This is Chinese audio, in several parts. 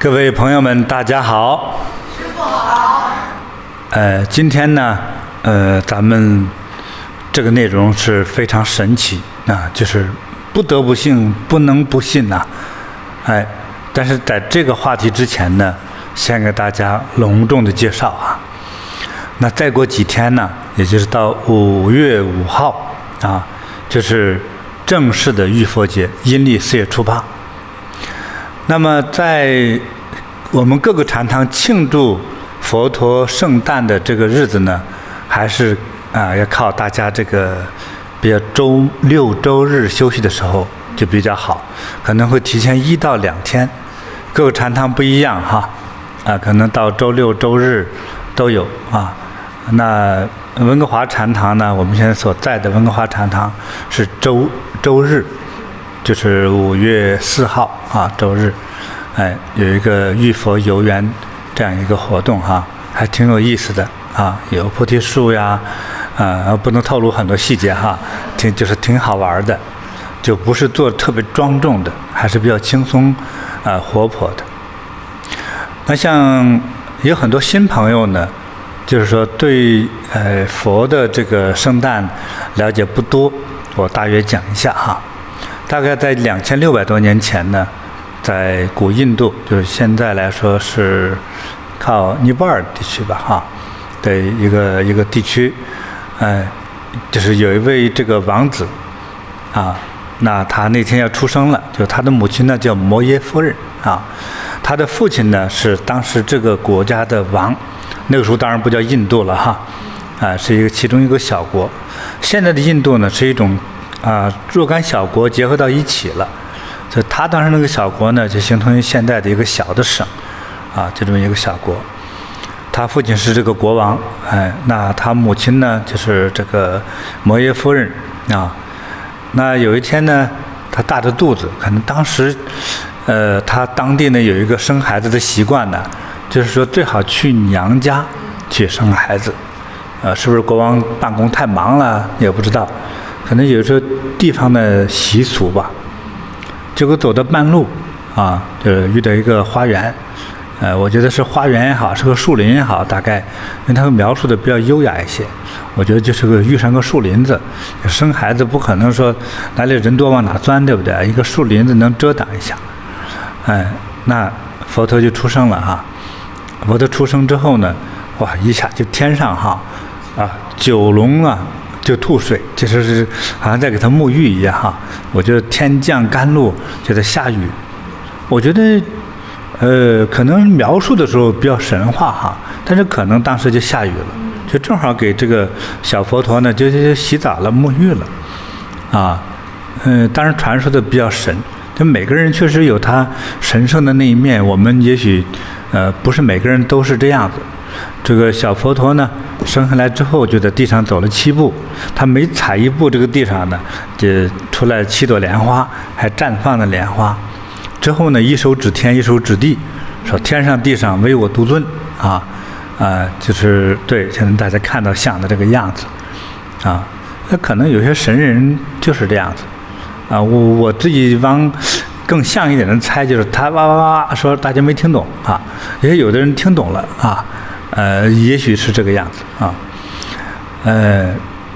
各位朋友们，大家好。师父好。今天呢，咱们这个内容是非常神奇啊，就是不得不信，不能不信呐。但是在这个话题之前呢，先给大家隆重的介绍啊。那再过几天呢，也就是到5月5号啊，就是正式的浴佛节，阴历4月初8。那么在我们各个禅堂庆祝佛陀圣诞的这个日子呢，还是要靠大家这个比较周六周日休息的时候就比较好，可能会提前1到2天，各个禅堂不一样哈，可能到周六周日都有啊。那温哥华禅堂呢，我们现在所在的温哥华禅堂是周日，就是5月4号啊，周日，有一个浴佛游园这样一个活动哈，还挺有意思的啊，有菩提树呀，不能透露很多细节哈，就是挺好玩的，就不是做特别庄重的，还是比较轻松活泼的。那像有很多新朋友呢，就是说对佛的这个圣诞了解不多，我大约讲一下哈。大概在2600多年前呢，在古印度，就是现在来说是靠尼泊尔地区吧哈的一个地区，就是有一位这个王子啊，那他那天要出生了，就他的母亲呢叫摩耶夫人啊，他的父亲呢是当时这个国家的王，那个时候当然不叫印度了哈，是其中一个小国。现在的印度呢是一种若干小国结合到一起了，所以他当时那个小国呢就形成于现在的一个小的省这么一个小国。他父亲是这个国王，那他母亲呢就是这个摩耶夫人啊。那有一天呢，他大着肚子，可能当时他当地呢有一个生孩子的习惯呢，就是说最好去娘家去生孩子，是不是国王办公太忙了也不知道，可能有时候地方的习俗吧。结果走到半路就遇到一个花园，我觉得是花园也好，是个树林也好，大概因为他们描述的比较优雅一些，我觉得就是遇上个树林子，生孩子不可能说哪里人多往哪钻，对不对？一个树林子能遮挡一下，那佛陀就出生了哈。佛陀出生之后呢，哇，一下就天上九龙就吐水，就是好像在给他沐浴一样哈。我觉得天降甘露，就在下雨。我觉得可能描述的时候比较神话哈，但是可能当时就下雨了，就正好给这个小佛陀呢就洗澡了，沐浴了当然传说的比较神，就每个人确实有他神圣的那一面，我们也许不是每个人都是这样子。这个小佛陀呢生下来之后就在地上走了7步，他每踩一步这个地上呢就出来7朵莲花，还绽放的莲花。之后呢一手指天一手指地，说天上地上唯我独尊就是对现在大家看到像的这个样子那可能有些神人就是这样子我自己往更像一点的猜，就是他哇哇哇说大家没听懂也有的人听懂了也许是这个样子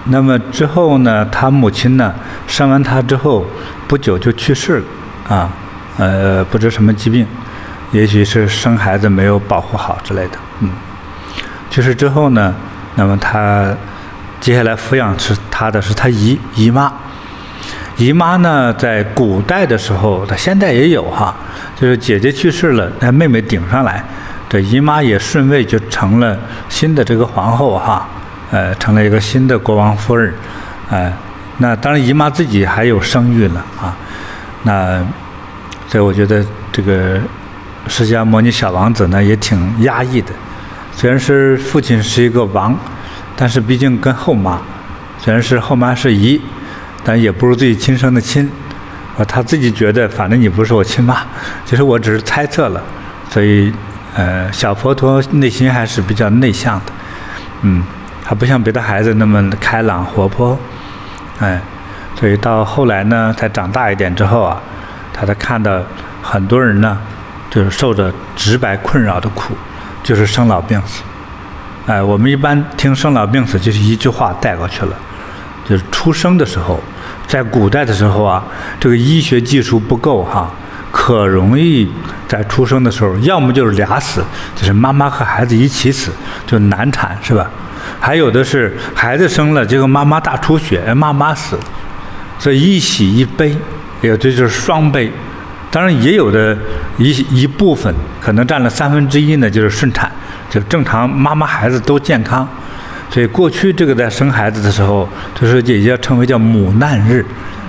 那么之后呢，他母亲呢生完他之后不久就去世了不知什么疾病，也许是生孩子没有保护好之类的去世之后呢，那么他接下来抚养他的是他姨妈。姨妈呢在古代的时候，她现在也有就是姐姐去世了，妹妹顶上来，这姨妈也顺位就成了新的这个皇后成了一个新的国王夫人那当然姨妈自己还有生育了那所以我觉得这个释迦牟尼小王子呢也挺压抑的，虽然是父亲是一个王，但是毕竟跟后妈，虽然是后妈是姨，但也不如自己亲生的亲他自己觉得反正你不是我亲妈，其实我只是猜测了，所以小佛陀内心还是比较内向的他不像别的孩子那么开朗活泼所以到后来呢才长大一点之后他看到很多人呢就是受着直白困扰的苦，就是生老病死。我们一般听生老病死就是一句话带过去了，就是出生的时候，在古代的时候啊，这个医学技术不够哈，可容易在出生的时候，要么就是俩死，就是妈妈和孩子一起死，就难产是吧？还有的是孩子生了，结果妈妈大出血，妈妈死，所以一喜一悲，有的就是双悲。当然也有的一部分可能占了1/3呢，就是顺产，就正常妈妈孩子都健康。所以过去这个在生孩子的时候，就是也要称为叫母难日，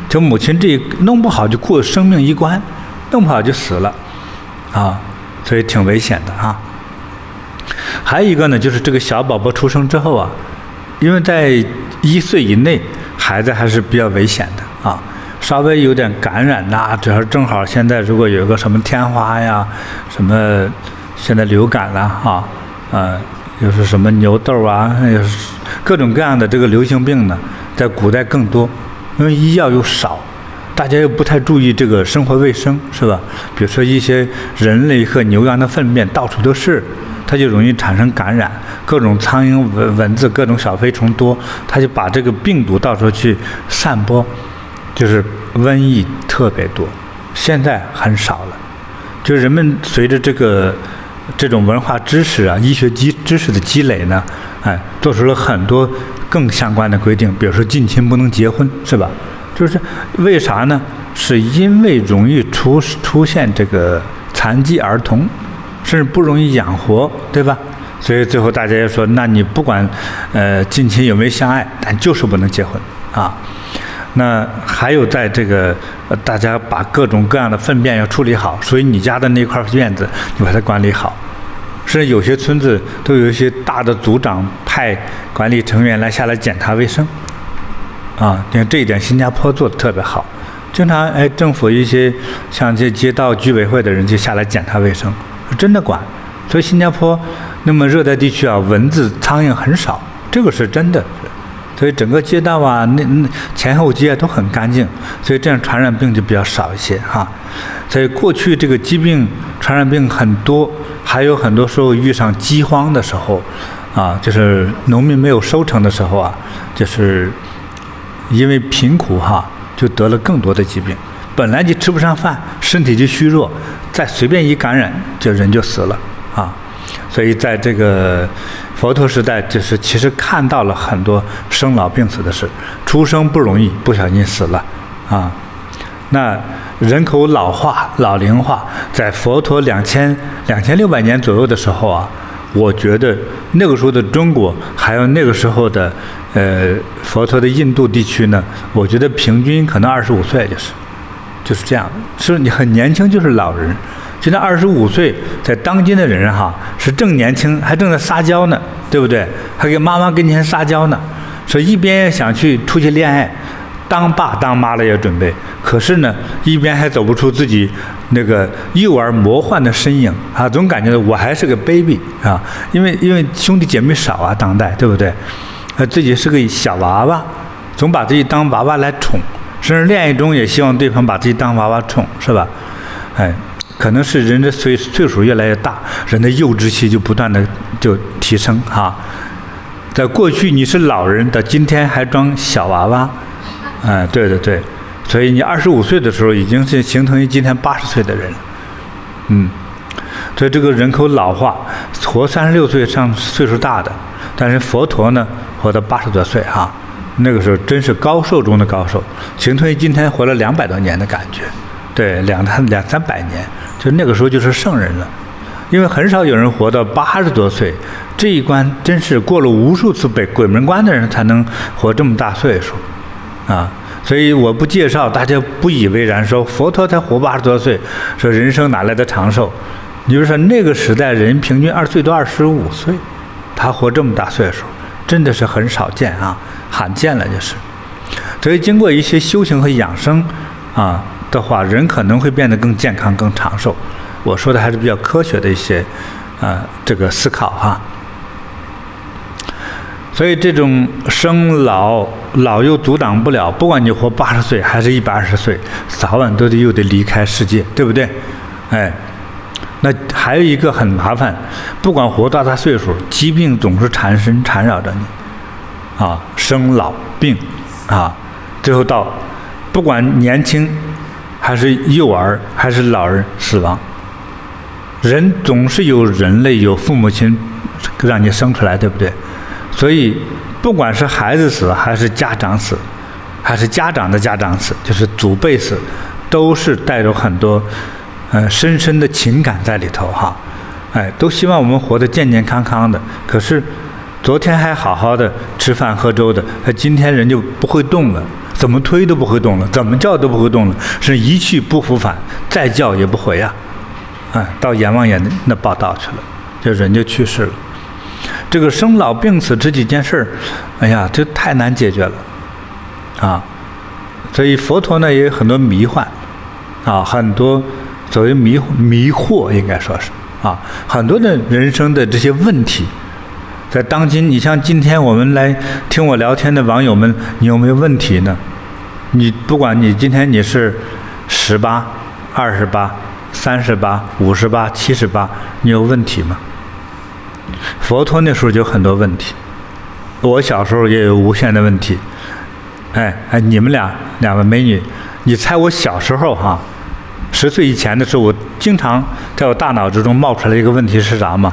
就母亲这弄不好就过生命一关，弄不好就死了啊，所以挺危险的啊。还有一个呢，就是这个小宝宝出生之后啊，因为在1岁以内，孩子还是比较危险的啊，稍微有点感染呐，只要正好现在如果有个什么天花呀，什么现在流感啦又是什么牛痘啊，又是各种各样的这个流行病呢，在古代更多，因为医药又少，大家又不太注意这个生活卫生，是吧？比如说一些人类和牛羊的粪便到处都是，它就容易产生感染，各种苍蝇、蚊子、各种小飞虫多，它就把这个病毒到时候去散播，就是瘟疫特别多。现在很少了，就是人们随着这种文化知识啊、医学知识的积累呢，做出了很多更相关的规定，比如说近亲不能结婚，是吧？就是为啥呢？是因为容易出现这个残疾儿童，甚至不容易养活，对吧？所以最后大家也说，那你不管近亲有没有相爱，但就是不能结婚啊。那还有在这个大家把各种各样的粪便要处理好，所以你家的那块院子你把它管理好。甚至有些村子都有一些大的组长派管理成员下来检查卫生啊，你看这一点新加坡做的特别好，经常政府一些像这街道居委会的人就下来检查卫生，真的管。所以新加坡那么热带地区啊，蚊子苍蝇很少，这个是真的。所以整个街道啊，那前后街都很干净，所以这样传染病就比较少一些哈。所以过去这个疾病传染病很多，还有很多时候遇上饥荒的时候啊，就是农民没有收成的时候啊，就是因为贫苦哈，就得了更多的疾病。本来就吃不上饭，身体就虚弱，再随便一感染，人就死了啊。所以在这个佛陀时代，就是其实看到了很多生老病死的事，出生不容易，不小心死了那人口老化、老龄化，在佛陀2600年左右的时候啊，我觉得那个时候的中国，还有那个时候的佛陀的印度地区呢，我觉得平均可能25岁就是这样，是你很年轻就是老人。现在25岁，在当今的人是正年轻，还正在撒娇呢，对不对？还给妈妈跟前撒娇呢，所以一边想出去恋爱，当爸当妈了也准备，可是呢，一边还走不出自己那个幼儿魔幻的身影总感觉我还是个 baby 因为兄弟姐妹少啊，当代对不对？自己是个小娃娃，总把自己当娃娃来宠，甚至恋爱中也希望对方把自己当娃娃宠，是吧？可能是人的岁数越来越大，人的幼稚期就不断的就提升在过去你是老人，到今天还装小娃娃，对，所以你25岁的时候已经是形成于今天80岁的人了，所以这个人口老化，活36岁上岁数大的，但是佛陀呢活到80多岁那个时候真是高寿中的高寿，形成于今天活了200多年的感觉，对，200-300年。就那个时候就是圣人了，因为很少有人活到80多岁，这一关真是过了无数次鬼门关的人才能活这么大岁数所以我不介绍，大家不以为然，说佛陀才活80多岁，说人生哪来的长寿？你就说那个时代人平均最多25岁，他活这么大岁数，真的是很少见罕见了就是。所以经过一些修行和养生的话，人可能会变得更健康、更长寿。我说的还是比较科学的一些这个思考所以这种生老又阻挡不了，不管你活80岁还是120岁，早晚又得离开世界，对不对？那还有一个很麻烦，不管活多大岁数，疾病总是缠身缠绕着你，啊，生老病，啊，最后到不管年轻还是幼儿还是老人死亡，人总是有人类有父母亲让你生出来，对不对？所以不管是孩子死还是家长死，还是家长的家长死，就是祖辈死，都是带着很多深深的情感在里头哈，哎，都希望我们活得健健康康的。可是昨天还好好的吃饭喝粥的，今天人就不会动了，怎么推都不会动了，怎么叫都不会动了，是一去不复返，再叫也不回啊，到阎王爷那报道去了，这人就去世了。这个生老病死这几件事儿，哎呀，这太难解决了啊！所以佛陀呢也有很多迷幻啊，很多所谓迷惑，应该说是啊，很多的人生的这些问题，在当今，你像今天我们来听我聊天的网友们，你有没有问题呢？你不管你今天你是18、28、38、58、78，你有问题吗？佛陀那时候就很多问题，我小时候也有无限的问题。你们两位美女，你猜我小时候哈，10岁以前的时候，我经常在我大脑之中冒出来一个问题是啥吗？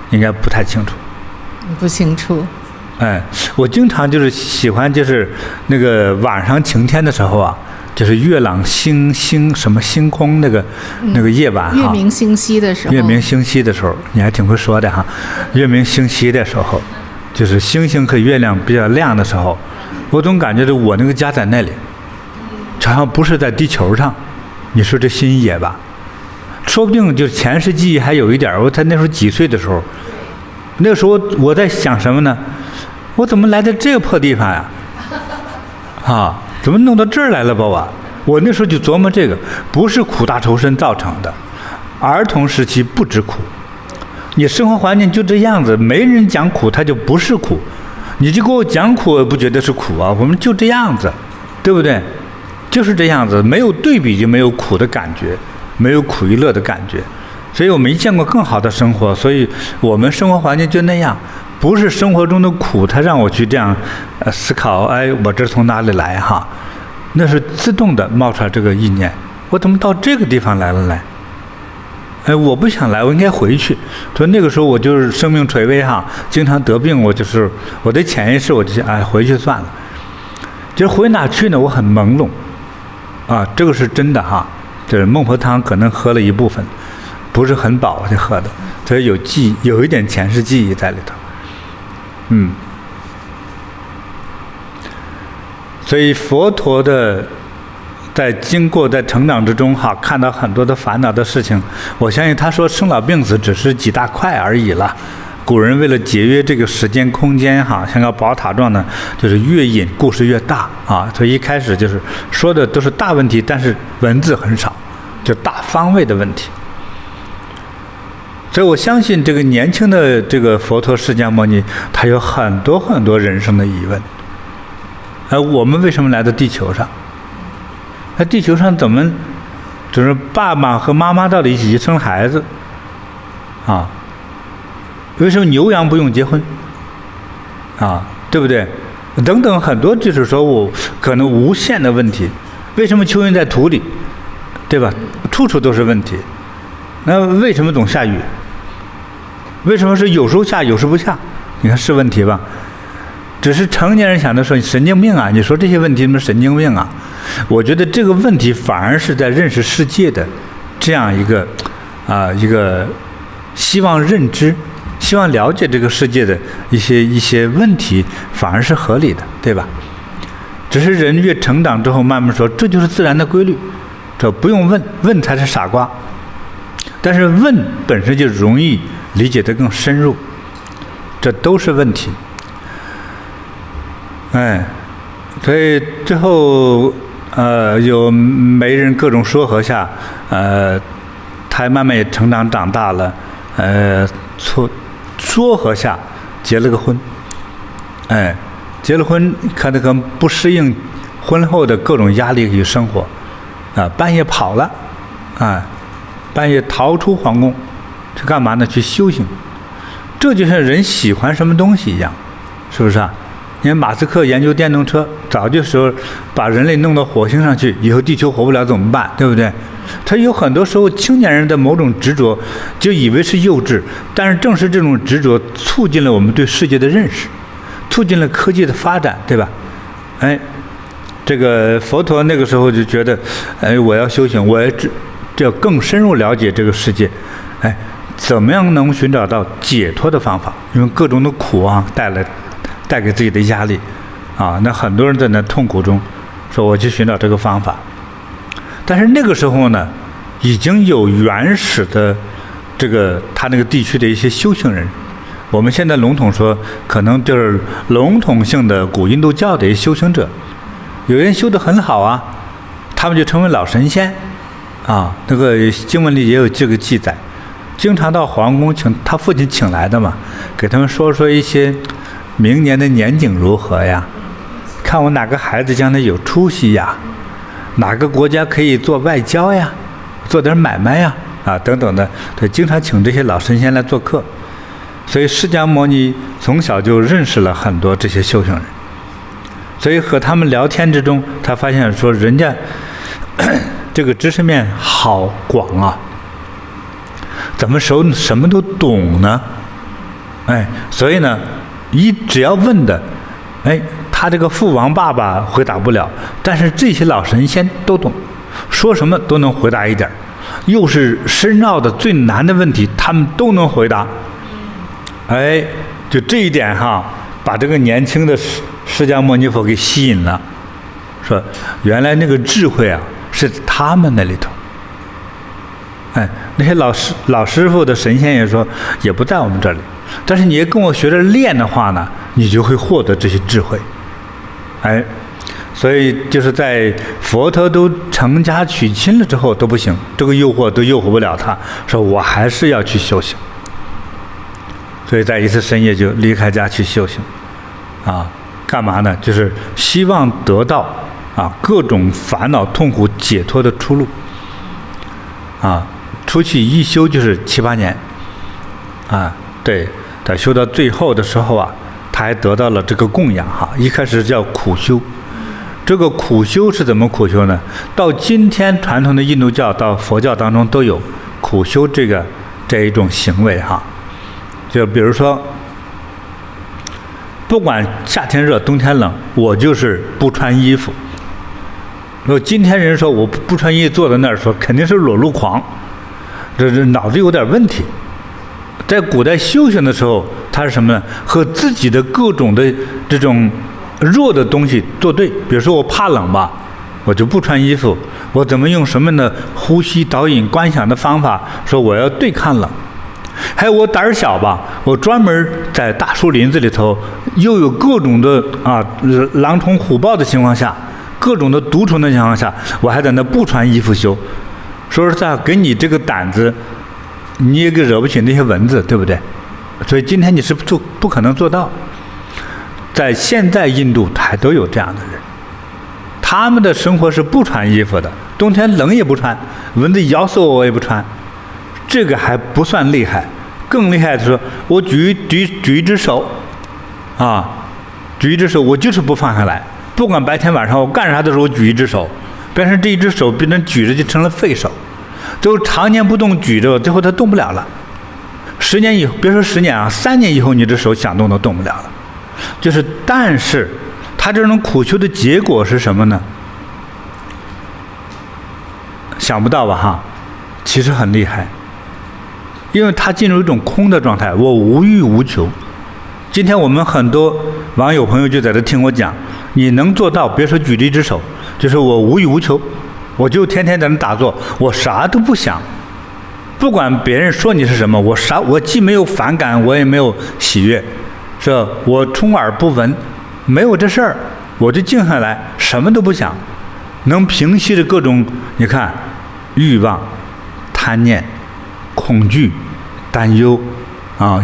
应该不太清楚。不清楚。我经常就是喜欢就是那个晚上晴天的时候啊，就是月朗星什么星空那个夜晚哈，月明星稀的时候。月明星稀的时候，你还挺会说的哈。月明星稀的时候，就是星星和月亮比较亮的时候，我总感觉着我那个家在那里，好像不是在地球上。你说这心野吧？说不定就前世记忆还有一点。我才那时候几岁的时候，那个时候我在想什么呢？我怎么来到这个破地方呀？怎么弄到这儿来了吧？我那时候就琢磨这个，不是苦大仇深造成的，儿童时期不知苦，你生活环境就这样子，没人讲苦，它就不是苦。你就给我讲苦，我不觉得是苦啊，我们就这样子，对不对？就是这样子，没有对比就没有苦的感觉，没有苦与乐的感觉，所以我没见过更好的生活，所以我们生活环境就那样。不是生活中的苦，它让我去这样思考，我这从哪里来哈？那是自动的冒出来这个意念，我怎么到这个地方来了来？我不想来，我应该回去。所以那个时候我就是生命垂危哈，经常得病，我的潜意识我就想回去算了。就是回哪去呢？我很朦胧啊，这个是真的哈。就是孟婆汤可能喝了一部分，不是很饱我就喝的，所以有一点前世记忆在里头。所以佛陀在成长之中哈，看到很多的烦恼的事情，我相信他说生老病死只是几大块而已了。古人为了节约这个时间空间哈，像个宝塔状呢，就是越引故事越大啊。所以一开始就是说的都是大问题，但是文字很少，就大方位的问题。所以我相信这个年轻的这个佛陀释迦牟尼，他有很多很多人生的疑问。我们为什么来到地球上？地球上怎么就是爸爸和妈妈到底一起去生孩子啊？为什么牛羊不用结婚啊？对不对？等等很多，就是说我可能无限的问题。为什么蚯蚓在土里？对吧？处处都是问题。那为什么总下雨？为什么是有时候下有时候不下？你看是问题吧？只是成年人想的说你神经病啊！你说这些问题什么神经病啊？我觉得这个问题反而是在认识世界的这样一个希望认知、希望了解这个世界的一些问题，反而是合理的，对吧？只是人越成长之后，慢慢说这就是自然的规律，这不用问，问才是傻瓜。但是问本身就容易理解得更深入，这都是问题。所以最后有媒人各种说和下，他慢慢也成长长大了，说和下结了个婚，结了婚可能不适应婚后的各种压力与生活，半夜跑了，半夜逃出皇宫，去干嘛呢？去修行。这就像人喜欢什么东西一样，是不是啊？你看马斯克研究电动车，早就说把人类弄到火星上去，以后地球活不了怎么办？对不对？他有很多时候青年人的某种执着，就以为是幼稚，但是正是这种执着促进了我们对世界的认识，促进了科技的发展，对吧？哎，这个佛陀那个时候就觉得，哎，我要修行，我要更深入了解这个世界，哎，怎么样能寻找到解脱的方法？因为各种的苦啊带给自己的压力啊，那很多人在那痛苦中说我去寻找这个方法。但是那个时候呢，已经有原始的这个他那个地区的一些修行人，我们现在笼统说，可能就是笼统性的古印度教的一些修行者，有人修得很好啊，他们就成为老神仙啊。那个经文里也有这个记载，经常到皇宫请他父亲请来的嘛，给他们说一些明年的年景如何呀，看我哪个孩子将来有出息呀，哪个国家可以做外交呀，做点买卖呀，啊等等的，对，经常请这些老神仙来做客。所以释迦牟尼从小就认识了很多这些修行人，所以和他们聊天之中，他发现说人家这个知识面好广啊，怎么什么都懂呢？哎，所以呢，只要问的，哎，他这个父王爸爸回答不了，但是这些老神仙都懂，说什么都能回答一点，又是深奥的最难的问题，他们都能回答。哎，就这一点哈，把这个年轻的释迦牟尼佛给吸引了，说原来那个智慧啊是他们那里头。哎，那些老师傅的神仙也说也不在我们这里，但是你也跟我学着练的话呢，你就会获得这些智慧。哎，所以就是在佛陀都成家娶亲了之后都不行，这个诱惑都诱惑不了他，说我还是要去修行。所以在一次深夜就离开家去修行，啊，干嘛呢？就是希望得到啊各种烦恼痛苦解脱的出路。啊，出去一修就是7、8年，啊，对，在修到最后的时候啊，他还得到了这个供养哈。一开始叫苦修，这个苦修是怎么苦修呢？到今天传统的印度教到佛教当中都有苦修这一种行为哈。就比如说，不管夏天热冬天冷，我就是不穿衣服。如果今天人说我不穿衣服坐在那儿说，肯定是裸露狂，这脑子有点问题。在古代修行的时候，他是什么呢？和自己的各种的这种弱的东西作对。比如说我怕冷吧，我就不穿衣服，我怎么用什么呢？呼吸、导引、观想的方法，说我要对抗冷。还有我胆儿小吧，我专门在大树林子里头，又有各种的狼虫虎豹的情况下，各种的毒虫的情况下，我还在那不穿衣服修。说实在，给你这个胆子，你也惹不起那些蚊子，对不对？所以今天你是不可能做到。在现在印度还都有这样的人，他们的生活是不穿衣服的，冬天冷也不穿，蚊子咬死我也不穿。这个还不算厉害，更厉害的是，我举一只手，举一只手，我就是不放下来，不管白天晚上我干啥的时候，我举一只手，变成这一只手变成举着就成了废手，就常年不动举着，最后它动不了了。10年以后，别说10年啊，3年以后你这手想动都动不了了。就是，但是他这种苦修的结果是什么呢？想不到吧哈？其实很厉害。因为他进入一种空的状态，我无欲无求。今天我们很多网友朋友就在这听我讲，你能做到，别说举着一只手，就是我无欲无求，我就天天在那打坐，我啥都不想，不管别人说你是什么，我既没有反感，我也没有喜悦，是我充耳不闻，没有这事儿，我就静下来，什么都不想，能平息的各种，你看，欲望、贪念、恐惧、担忧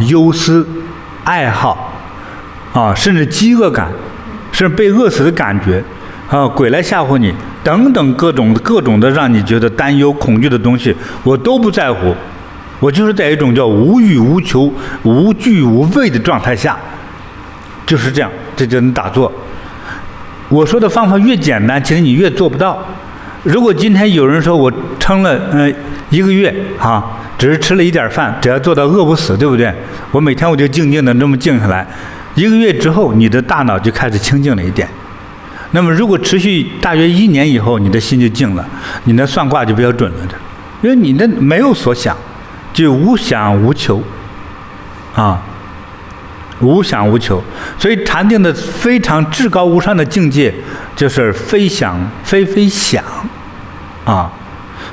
忧思、爱好甚至饥饿感，甚至被饿死的感觉鬼来吓唬你，等等各种的让你觉得担忧、恐惧的东西，我都不在乎。我就是在一种叫无欲无求、无惧无畏的状态下，就是这样，这就能打坐。我说的方法越简单，其实你越做不到。如果今天有人说我撑了1个月只是吃了一点饭，只要做到饿不死，对不对？我每天我就静静的这么静下来，1个月之后，你的大脑就开始清静了一点。那么如果持续大约1年以后，你的心就静了，你的算卦就比较准了的，因为你的没有所想，就无想无求无想无求。所以禅定的非常至高无上的境界，就是非想非想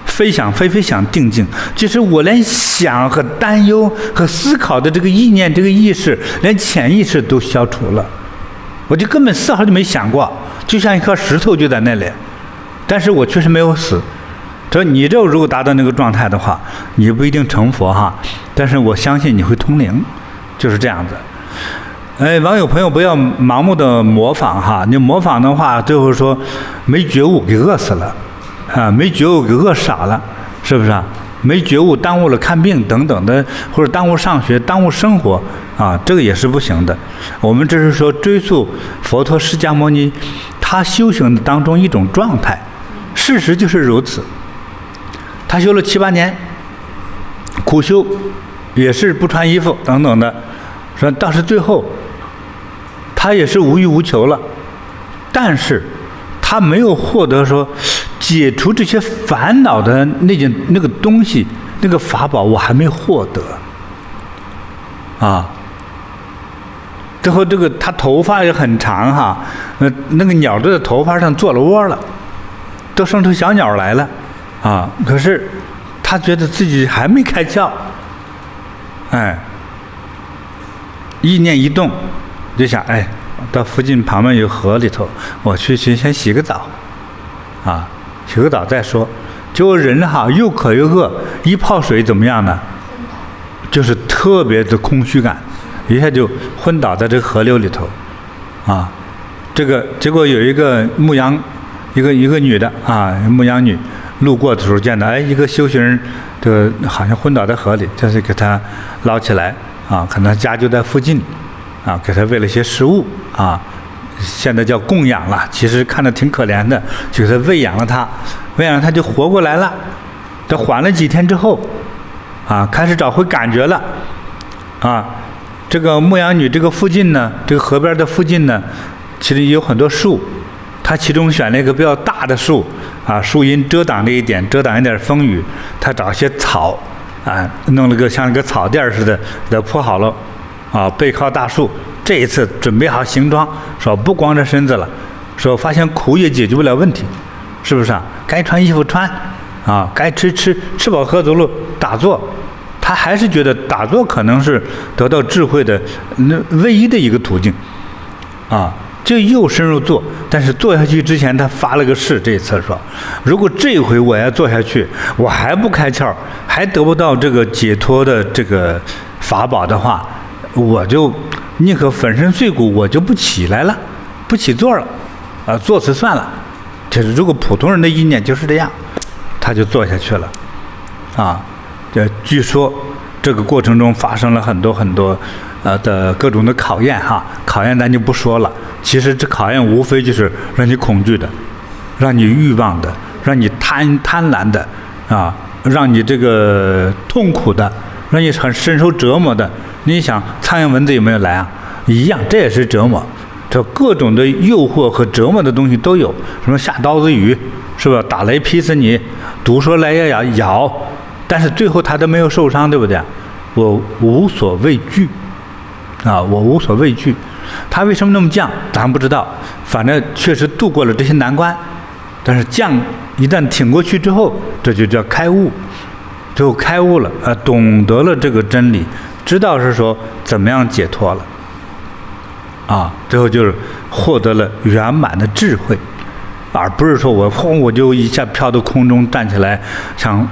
非想非想定境。就是我连想和担忧和思考的这个意念、这个意识，连潜意识都消除了，我就根本丝毫就没想过，就像一颗石头就在那里。但是我确实没有死。所以你这如果达到那个状态的话，你不一定成佛但是我相信你会通灵，就是这样子。网友朋友不要盲目的模仿你模仿的话，最后说没觉悟给饿死了没觉悟给饿傻了，是不是没觉悟耽误了看病等等的，或者耽误上学、耽误生活这个也是不行的。我们这是说追溯佛陀释迦牟尼他修行的当中一种状态，事实就是如此。他修了7、8年，苦修，也是不穿衣服等等的，说到是最后，他也是无欲无求了，但是他没有获得说解除这些烦恼的那个东西，那个法宝我还没获得最后这个他头发也很长那个鸟都在头发上做了窝了，都生出小鸟来了可是他觉得自己还没开窍，意念一动就想到附近旁边有河里头，我去先洗个澡洗个澡再说。结果人又渴又饿，一泡水怎么样呢？就是特别的空虚感，一下就昏倒在这个河流里头这个结果有一个牧羊一个女的牧羊女路过的时候见到一个修行人这个好像昏倒在河里，就是给他捞起来可能家就在附近给他喂了些食物现在叫供养了，其实看着挺可怜的，就给他喂养了他就活过来了。这缓了几天之后开始找回感觉了这个牧羊女这个附近呢，这个河边的附近呢，其实有很多树，他其中选了一个比较大的树树荫遮挡了一点，遮挡一点风雨，他找些草弄了个像一个草垫似的给它铺好了背靠大树。这一次准备好行装，说不光着身子了，说发现苦也解决不了问题，是不是该穿衣服穿该吃吃饱喝足了打坐。他还是觉得打坐可能是得到智慧的唯一的一个途径就又深入做。但是做下去之前他发了个誓，这一次说如果这回我要做下去，我还不开窍，还得不到这个解脱的这个法宝的话，我就宁可粉身碎骨，我就不起来了，不起座了坐死算了。就是如果普通人的意念就是这样，他就做下去了据说这个过程中发生了很多的各种的考验考验咱就不说了。其实这考验无非就是让你恐惧的，让你欲望的，让你贪婪的让你这个痛苦的，让你很深受折磨的。你想苍蝇蚊子有没有来一样，这也是折磨。这各种的诱惑和折磨的东西都有，什么下刀子雨，是吧？打雷劈死你，毒蛇来要咬，但是最后他都没有受伤，对不对？我无所畏惧我无所畏惧。他为什么那么犟咱不知道，反正确实度过了这些难关。但是犟一旦挺过去之后，这就叫开悟，最后开悟了懂得了这个真理，知道是说怎么样解脱了最后就是获得了圆满的智慧，而不是说我就一下飘到空中站起来，像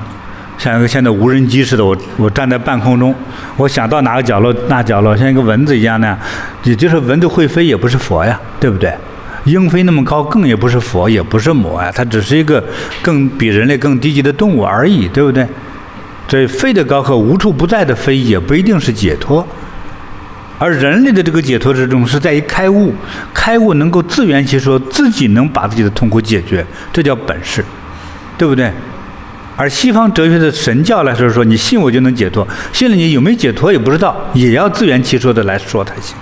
一个现在无人机似的，我站在半空中，我想到哪个角落那角落，像一个蚊子一样那样。也就是蚊子会飞也不是佛呀，对不对？鹰飞那么高，更也不是佛，也不是魔呀，它只是一个比人类更低级的动物而已，对不对？所以飞得高和无处不在的飞也不一定是解脱。而人类的这个解脱之中是在于开悟，开悟能够自圆其说，自己能把自己的痛苦解决，这叫本事，对不对？而西方哲学的神教来说，你信我就能解脱，信了你有没有解脱也不知道，也要自圆其说的来说才行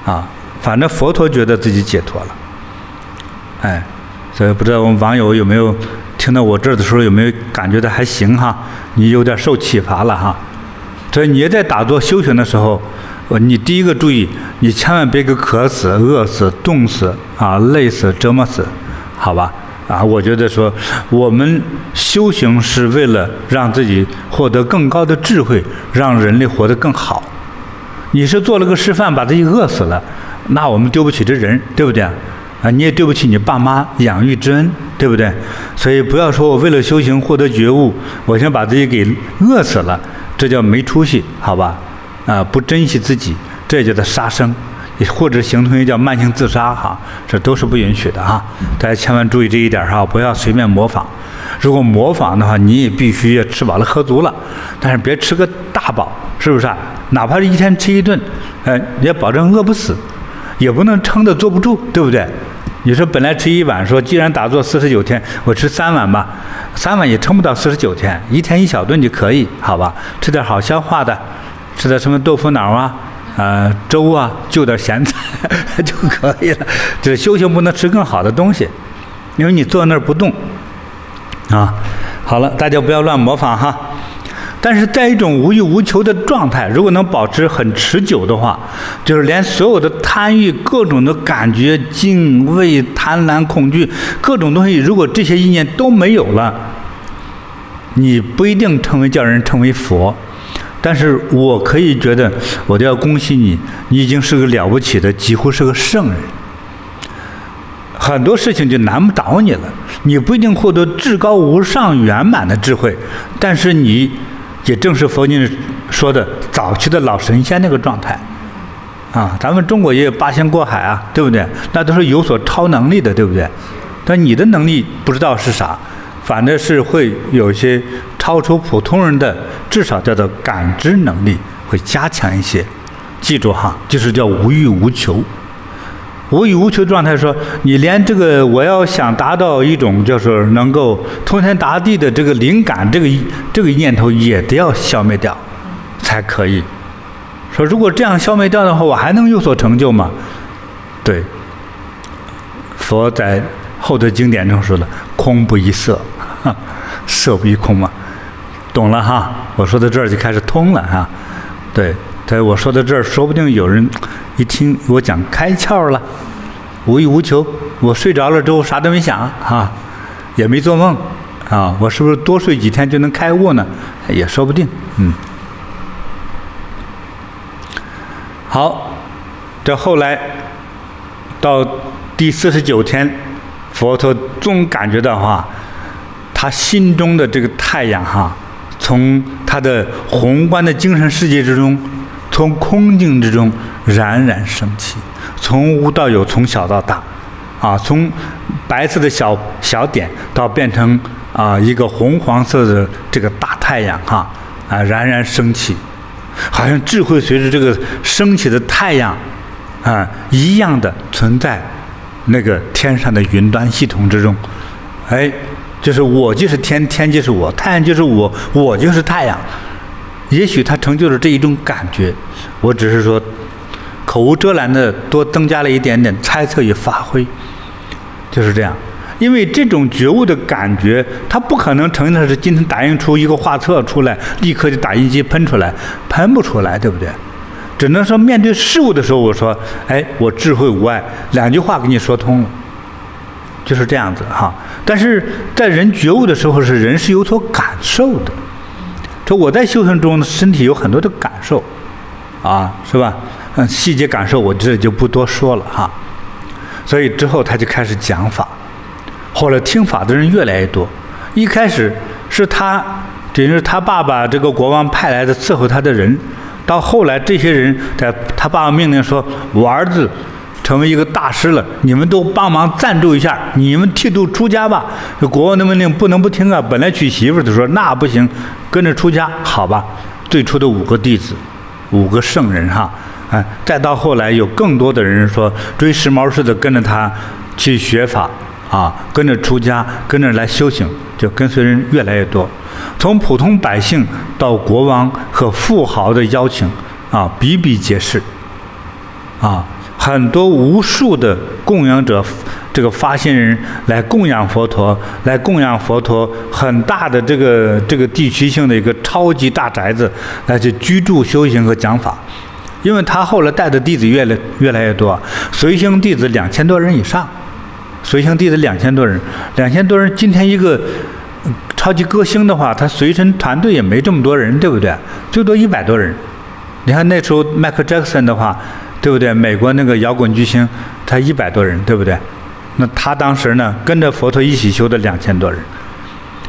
啊。反正佛陀觉得自己解脱了，哎，所以不知道我们网友有没有听到我这儿的时候有没有感觉到还行哈？你有点受启发了哈。所以你也在打坐修行的时候，你第一个注意，你千万别给渴死、饿死、冻死啊、累死、折磨死，好吧？啊，我觉得说我们修行是为了让自己获得更高的智慧，让人类活得更好。你是做了个示范，把自己饿死了，那我们对不起这人，对不对啊？你也对不起你爸妈养育之恩，对不对？所以不要说我为了修行获得觉悟，我先把自己给饿死了，这叫没出息，好吧？不珍惜自己，这叫做杀生，或者形同于叫慢性自杀哈，这都是不允许的哈。大家千万注意这一点哈，不要随便模仿。如果模仿的话，你也必须要吃饱了喝足了，但是别吃个大饱，是不是啊？哪怕是一天吃一顿，你要保证饿不死，也不能撑得坐不住，对不对？你说本来吃一碗，说既然打坐49天，我吃3碗吧，3碗也撑不到49天，一天一小顿就可以，好吧？吃点好消化的，吃点什么豆腐脑啊，粥啊，就点咸菜就可以了。就是修行不能吃更好的东西，因为你坐那儿不动啊。好了，大家不要乱模仿哈。但是在一种无欲无求的状态，如果能保持很持久的话，就是连所有的贪欲、各种的感觉、敬畏、贪婪、恐惧各种东西，如果这些意念都没有了，你不一定叫人成为佛。但是我可以觉得，我都要恭喜你，你已经是个了不起的，几乎是个圣人。很多事情就难不倒你了，你不一定获得至高无上圆满的智慧，但是你也正是佛经说的早期的老神仙那个状态啊。咱们中国也有八仙过海啊，对不对？那都是有所超能力的，对不对？但你的能力不知道是啥，反正是会有一些超出普通人的，至少叫做感知能力会加强一些。记住哈，就是叫无欲无求。无欲无求状态说，你连这个我要想达到一种就是能够通天达地的这个灵感，这个念头也得要消灭掉才可以。说如果这样消灭掉的话，我还能有所成就吗？对，佛在后的经典中说了，空不异色，色不异空嘛，懂了哈？我说到这儿就开始通了哈。对，我说到这儿，说不定有人一听我讲开窍了，无欲无求，我睡着了之后啥都没想啊，也没做梦啊，我是不是多睡几天就能开悟呢？也说不定。好，这后来到第49天，佛陀总感觉到哈，他心中的这个太阳哈，从他的宏观的精神世界之中，从空境之中冉冉升起，从无到有，从小到大，从白色的小点到变成一个红黄色的这个大太阳冉冉升起，好像智慧随着这个升起的太阳一样的存在那个天上的云端系统之中。就是我就是天，天就是我，太阳就是我，我就是太阳。也许他成就了这一种感觉，我只是说口无遮拦的多增加了一点点猜测与发挥，就是这样。因为这种觉悟的感觉，它不可能成的是今天打印出一个画册出来，立刻就打印机喷出来，喷不出来，对不对？只能说面对事物的时候，我说，我智慧无碍，2句话给你说通了，就是这样子哈。但是在人觉悟的时候，人是有所感受的。这我在修行中，身体有很多的感受，是吧？细节感受我这里就不多说了哈。所以之后他就开始讲法，后来听法的人越来越多。一开始是他，等于是他爸爸这个国王派来的伺候他的人，到后来这些人在他爸爸命令说，我儿子成为一个大师了，你们都帮忙赞助一下，你们剃度出家吧。国王的命令不能不听啊！本来娶媳妇的说那不行，跟着出家，好吧。最初的5个弟子，5个圣人哈，再到后来有更多的人说追时髦似的跟着他去学法啊，跟着出家，跟着来修行，就跟随人越来越多。从普通百姓到国王和富豪的邀请啊，比比皆是啊，很多无数的供养者，这个发心人来供养佛陀，很大的这个地区性的一个超级大宅子来去居住修行和讲法。因为他后来带的弟子越来越多，随行弟子2000多人以上，随行弟子2000多人，2000多人。今天一个超级歌星的话，他随身团队也没这么多人，对不对？最多100多人。你看那时候迈克·杰克逊的话，对不对？美国那个摇滚巨星，他100多人，对不对？那他当时呢，跟着佛陀一起修的2000多人，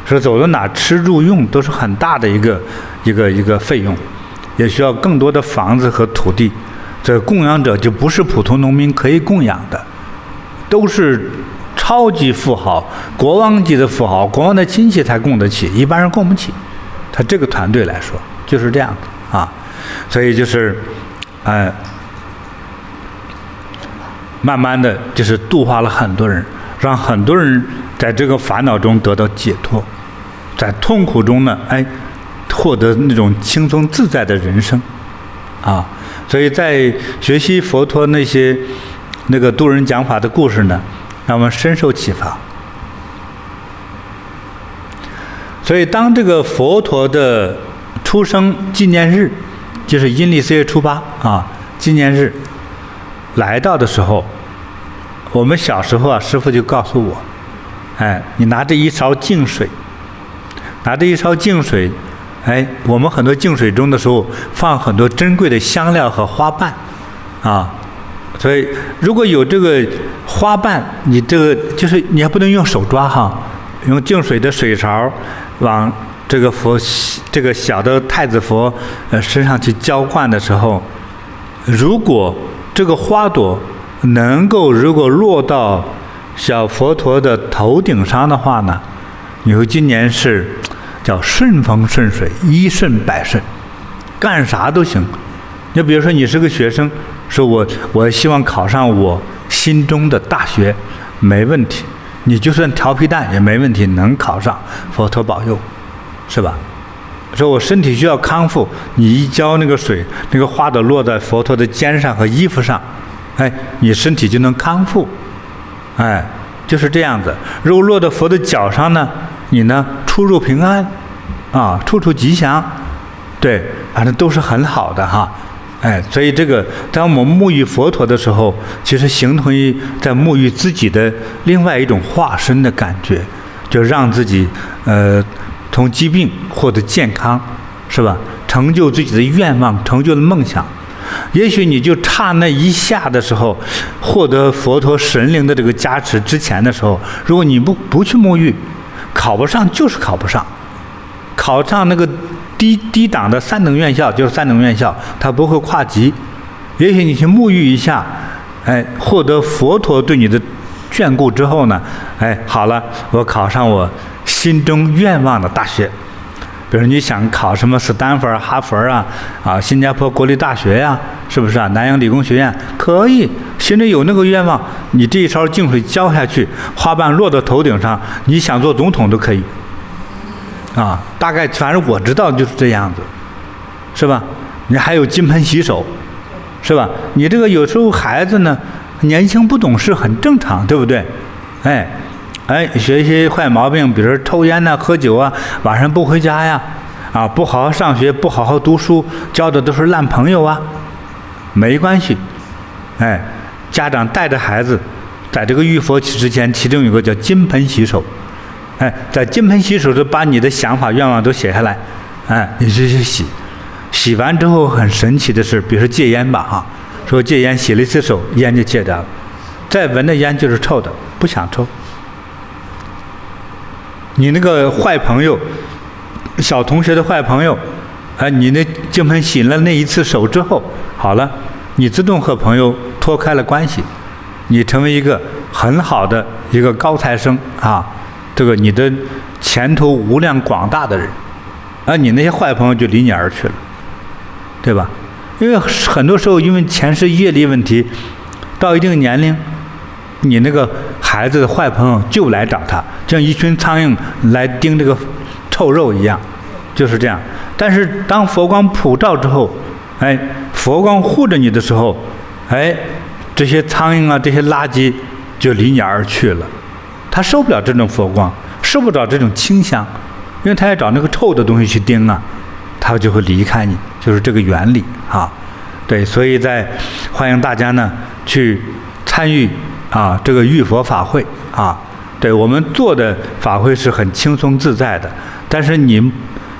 说走到哪吃住用都是很大的一个费用，也需要更多的房子和土地。这供养者就不是普通农民可以供养的，都是超级富豪，国王级的富豪，国王的亲戚才供得起，一般人供不起。他这个团队来说就是这样的啊，所以就是，慢慢的就是度化了很多人，让很多人在这个烦恼中得到解脱，在痛苦中呢，获得那种轻松自在的人生，啊，所以在学习佛陀那个渡人讲法的故事呢，让我们深受启发。所以当这个佛陀的出生纪念日，就是阴历4月初8啊，纪念日来到的时候，我们小时候啊，师父就告诉我，你拿着一勺净水，我们很多净水中的时候放很多珍贵的香料和花瓣啊，所以如果有这个花瓣，你这个就是你还不能用手抓哈，用净水的水勺往这个小的太子佛身上去浇灌的时候，如果这个花朵如果落到小佛陀的头顶上的话呢，你说今年是叫顺风顺水，一顺百顺，干啥都行。你比如说你是个学生，说我希望考上我心中的大学，没问题，你就算调皮蛋也没问题，能考上，佛陀保佑，是吧？说我身体需要康复，你一浇那个水，那个花朵落在佛陀的肩上和衣服上，你身体就能康复，就是这样子。如果落到佛的脚上呢，你呢出入平安，啊，处处吉祥，对，反正都是很好的哈。所以这个当我们沐浴佛陀的时候，其实形同于在沐浴自己的另外一种化身的感觉，就让自己从疾病获得健康，是吧？成就自己的愿望，成就了梦想。也许你就差那一下的时候，获得佛陀神灵的这个加持之前的时候，如果你不去沐浴，考不上就是考不上，考上那个低档的3等院校就是3等院校，它不会跨级。也许你去沐浴一下，获得佛陀对你的眷顾之后呢，好了，我考上我心中愿望的大学。比如你想考什么斯坦福、哈佛啊，新加坡国立大学呀，是不是啊？南洋理工学院可以，心里有那个愿望，你这一勺净水浇下去，花瓣落到头顶上，你想做总统都可以。啊，大概反正我知道就是这样子，是吧？你还有金盆洗手，是吧？你这个有时候孩子呢，年轻不懂事很正常，对不对？学一些坏毛病，比如说抽烟喝酒啊，晚上不回家呀，不好好上学，不好好读书，交的都是烂朋友啊，没关系。家长带着孩子，在这个浴佛之前，其中有个叫金盆洗手。在金盆洗手时，把你的想法、愿望都写下来，你就去洗。洗完之后很神奇的是，比如说戒烟吧，说戒烟，洗了一次手，烟就戒掉了。再闻的烟就是臭的，不想抽。你那个坏朋友，小同学的坏朋友，你那金盆洗了那一次手之后，好了，你自动和朋友脱开了关系，你成为一个很好的一个高材生啊，这个你的前途无量广大的人，而你那些坏朋友就离你而去了，对吧？因为很多时候因为前世业力问题，到一定年龄，你那个孩子的坏朋友就来找他，像一群苍蝇来叮这个臭肉一样，就是这样。但是当佛光普照之后，哎，佛光护着你的时候，哎，这些苍蝇啊，这些垃圾就离你而去了。他受不了这种佛光，受不了这种清香，因为他要找那个臭的东西去叮啊，他就会离开你，就是这个原理啊。对，所以欢迎大家呢去参与啊这个浴佛法会啊。对，我们做的法会是很轻松自在的，但是你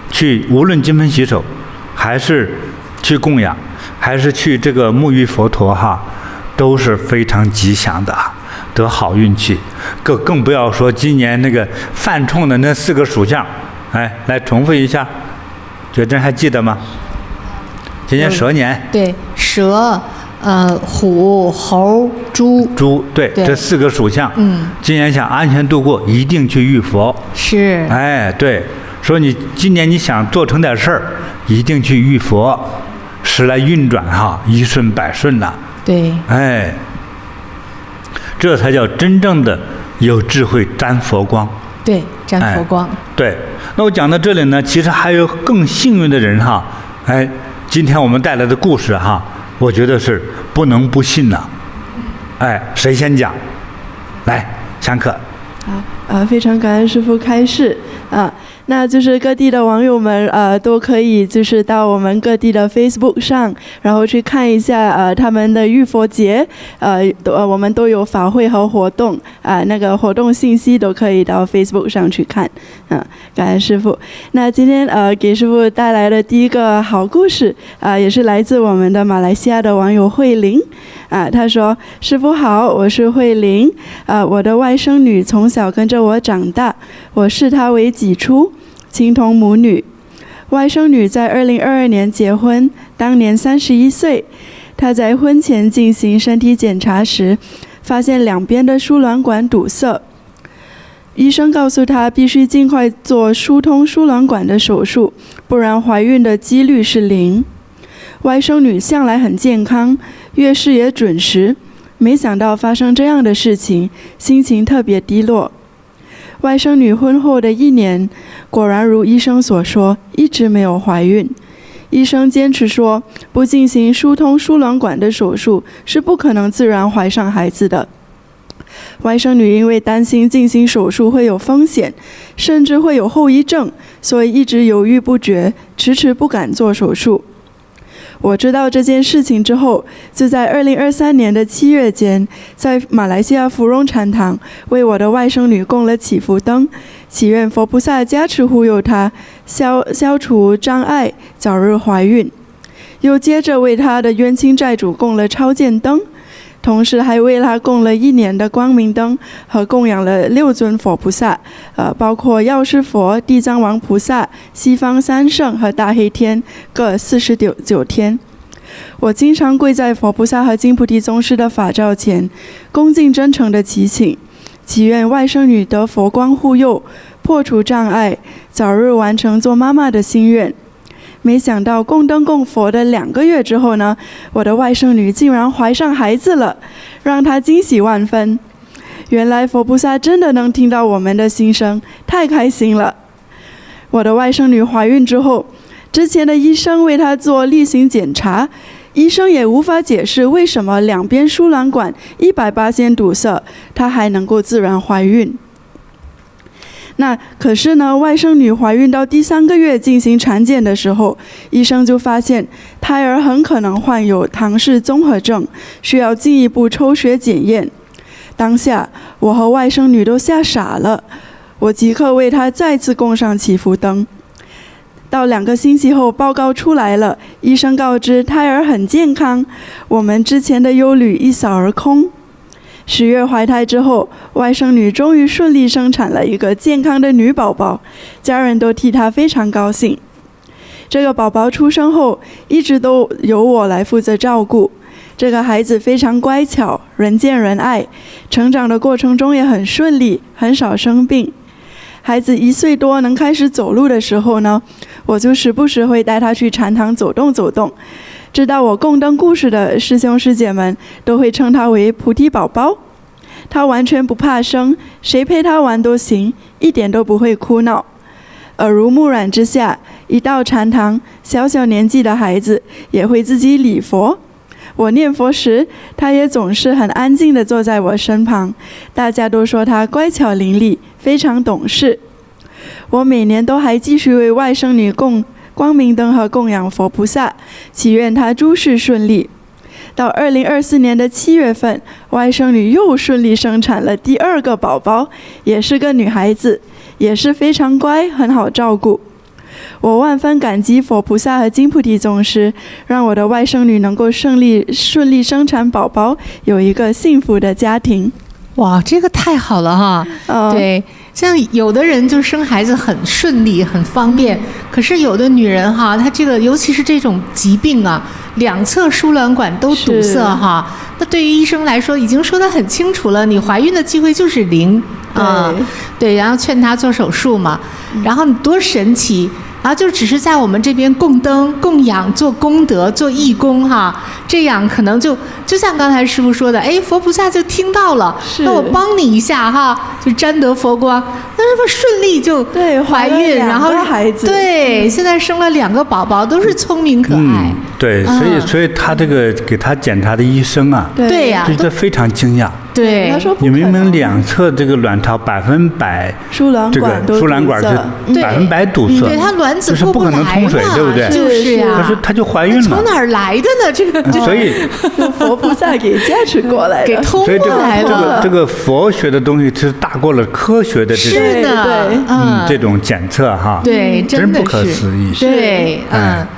去无论金盆洗手，还是去供养，还是去这个沐浴佛陀哈，都是非常吉祥的，得好运气。更不要说今年那个犯冲的那4个属相，哎，来重复一下，觉真还记得吗？今年蛇年，对，蛇、虎、猴、猪，对，这4个属相，今年想安全度过，一定去浴佛。是，哎，对，说你今年你想做成点事儿，一定去浴佛，时来运转哈，一顺百顺呐。对，哎，这才叫真正的有智慧沾佛光。对，沾佛光。对，那我讲到这里呢，其实还有更幸运的人哈，哎。今天我们带来的故事哈，我觉得是不能不信呐。哎，谁先讲？来，香客。好，非常感恩师父开示啊。那就是各地的网友们都可以就是到我们各地的 Facebook 上，然后去看一下他们的浴佛节，我们都有法会和活动那个活动信息都可以到 Facebook 上去看感恩师父。那今天给师父带来的第一个好故事也是来自我们的马来西亚的网友慧玲他说：师父好，我是慧玲我的外甥女从小跟着我长大，我视她为己出，情同母女。外甥女在2022年结婚，当年31岁。她在婚前进行身体检查时，发现两边的输卵管堵塞。医生告诉她必须尽快做疏通输卵管的手术，不然怀孕的几率是0。外甥女向来很健康，月事也准时，没想到发生这样的事情，心情特别低落。外甥女婚后的1年，果然如医生所说，一直没有怀孕。医生坚持说，不进行疏通输卵管的手术是不可能自然怀上孩子的。外甥女因为担心进行手术会有风险，甚至会有后遗症，所以一直犹豫不决，迟迟不敢做手术。我知道这件事情之后，就在2023年的7月间，在马来西亚芙蓉禅堂为我的外甥女供了祈福灯，祈愿佛菩萨加持护佑她，消除障碍，早日怀孕。又接着为她的冤亲债主供了超荐灯，同时还为她供了1年的光明灯和供养了6尊佛菩萨，包括药师佛、地藏王菩萨、西方三圣和大黑天各49天。我经常跪在佛菩萨和金菩提宗师的法罩前，恭敬真诚地祈请，祈愿外甥女得佛光护佑，破除障碍，早日完成做妈妈的心愿。没想到供灯供佛的2个月之后呢，我的外甥女竟然怀上孩子了，让她惊喜万分。原来佛菩萨真的能听到我们的心声，太开心了。我的外甥女怀孕之后，之前的医生为她做例行检查，医生也无法解释为什么两边输卵管180%堵塞，她还能够自然怀孕。那可是呢，外甥女怀孕到第3个月进行产检的时候，医生就发现胎儿很可能患有唐氏综合症，需要进一步抽血检验。当下我和外甥女都吓傻了，我即刻为她再次供上祈福灯。到2个星期后，报告出来了，医生告知胎儿很健康，我们之前的忧虑一扫而空。10月怀胎之后，外甥女终于顺利生产了一个健康的女宝宝，家人都替她非常高兴。这个宝宝出生后，一直都由我来负责照顾。这个孩子非常乖巧，人见人爱，成长的过程中也很顺利，很少生病。孩子1岁多能开始走路的时候呢，我就时不时会带他去禅堂走动走动。知道我供灯故事的师兄师姐们都会称他为菩提宝宝。他完全不怕生，谁陪他玩都行，一点都不会哭闹。耳濡目染之下，一到禅堂，小小年纪的孩子也会自己礼佛。我念佛时，他也总是很安静地坐在我身旁。大家都说他乖巧伶俐，非常懂事。我每年都还继续为外甥女供光明灯和供养佛菩萨，祈愿她诸事顺利。到2024年的7月份，外甥女又顺利生产了第2个宝宝，也是个女孩子，也是非常乖，很好照顾。我万分感激佛菩萨和金菩提宗师，让我的外甥女能够顺利生产宝宝，有一个幸福的家庭。哇，这个太好了哈！对，像有的人就生孩子很顺利、很方便，可是有的女人哈，她这个尤其是这种疾病啊，两侧输卵管都堵塞哈，那对于医生来说已经说得很清楚了，你怀孕的机会就是0啊，对，然后劝她做手术嘛，然后你多神奇。然后就只是在我们这边供灯、供养、做功德、做义工哈，这样可能就像刚才师父说的，哎，佛菩萨就听到了，那我帮你一下哈，就沾得佛光，那是不是顺利就怀孕，然后孩子对，现在生了2个宝宝，都是聪明可爱。对，所以他这个给他检查的医生啊，对呀，就觉得非常惊讶。对，他说你明明2侧这个卵巢100%这个输卵管是100%堵塞，对，它卵子就是不可能通水，对不对？就是呀。可是他就怀孕了，从哪儿来的呢？这个所以佛菩萨给加持过来的，给通过来了。这个佛学的东西是大过了科学的这种，是的，这种检测哈，对，真不可思议。对，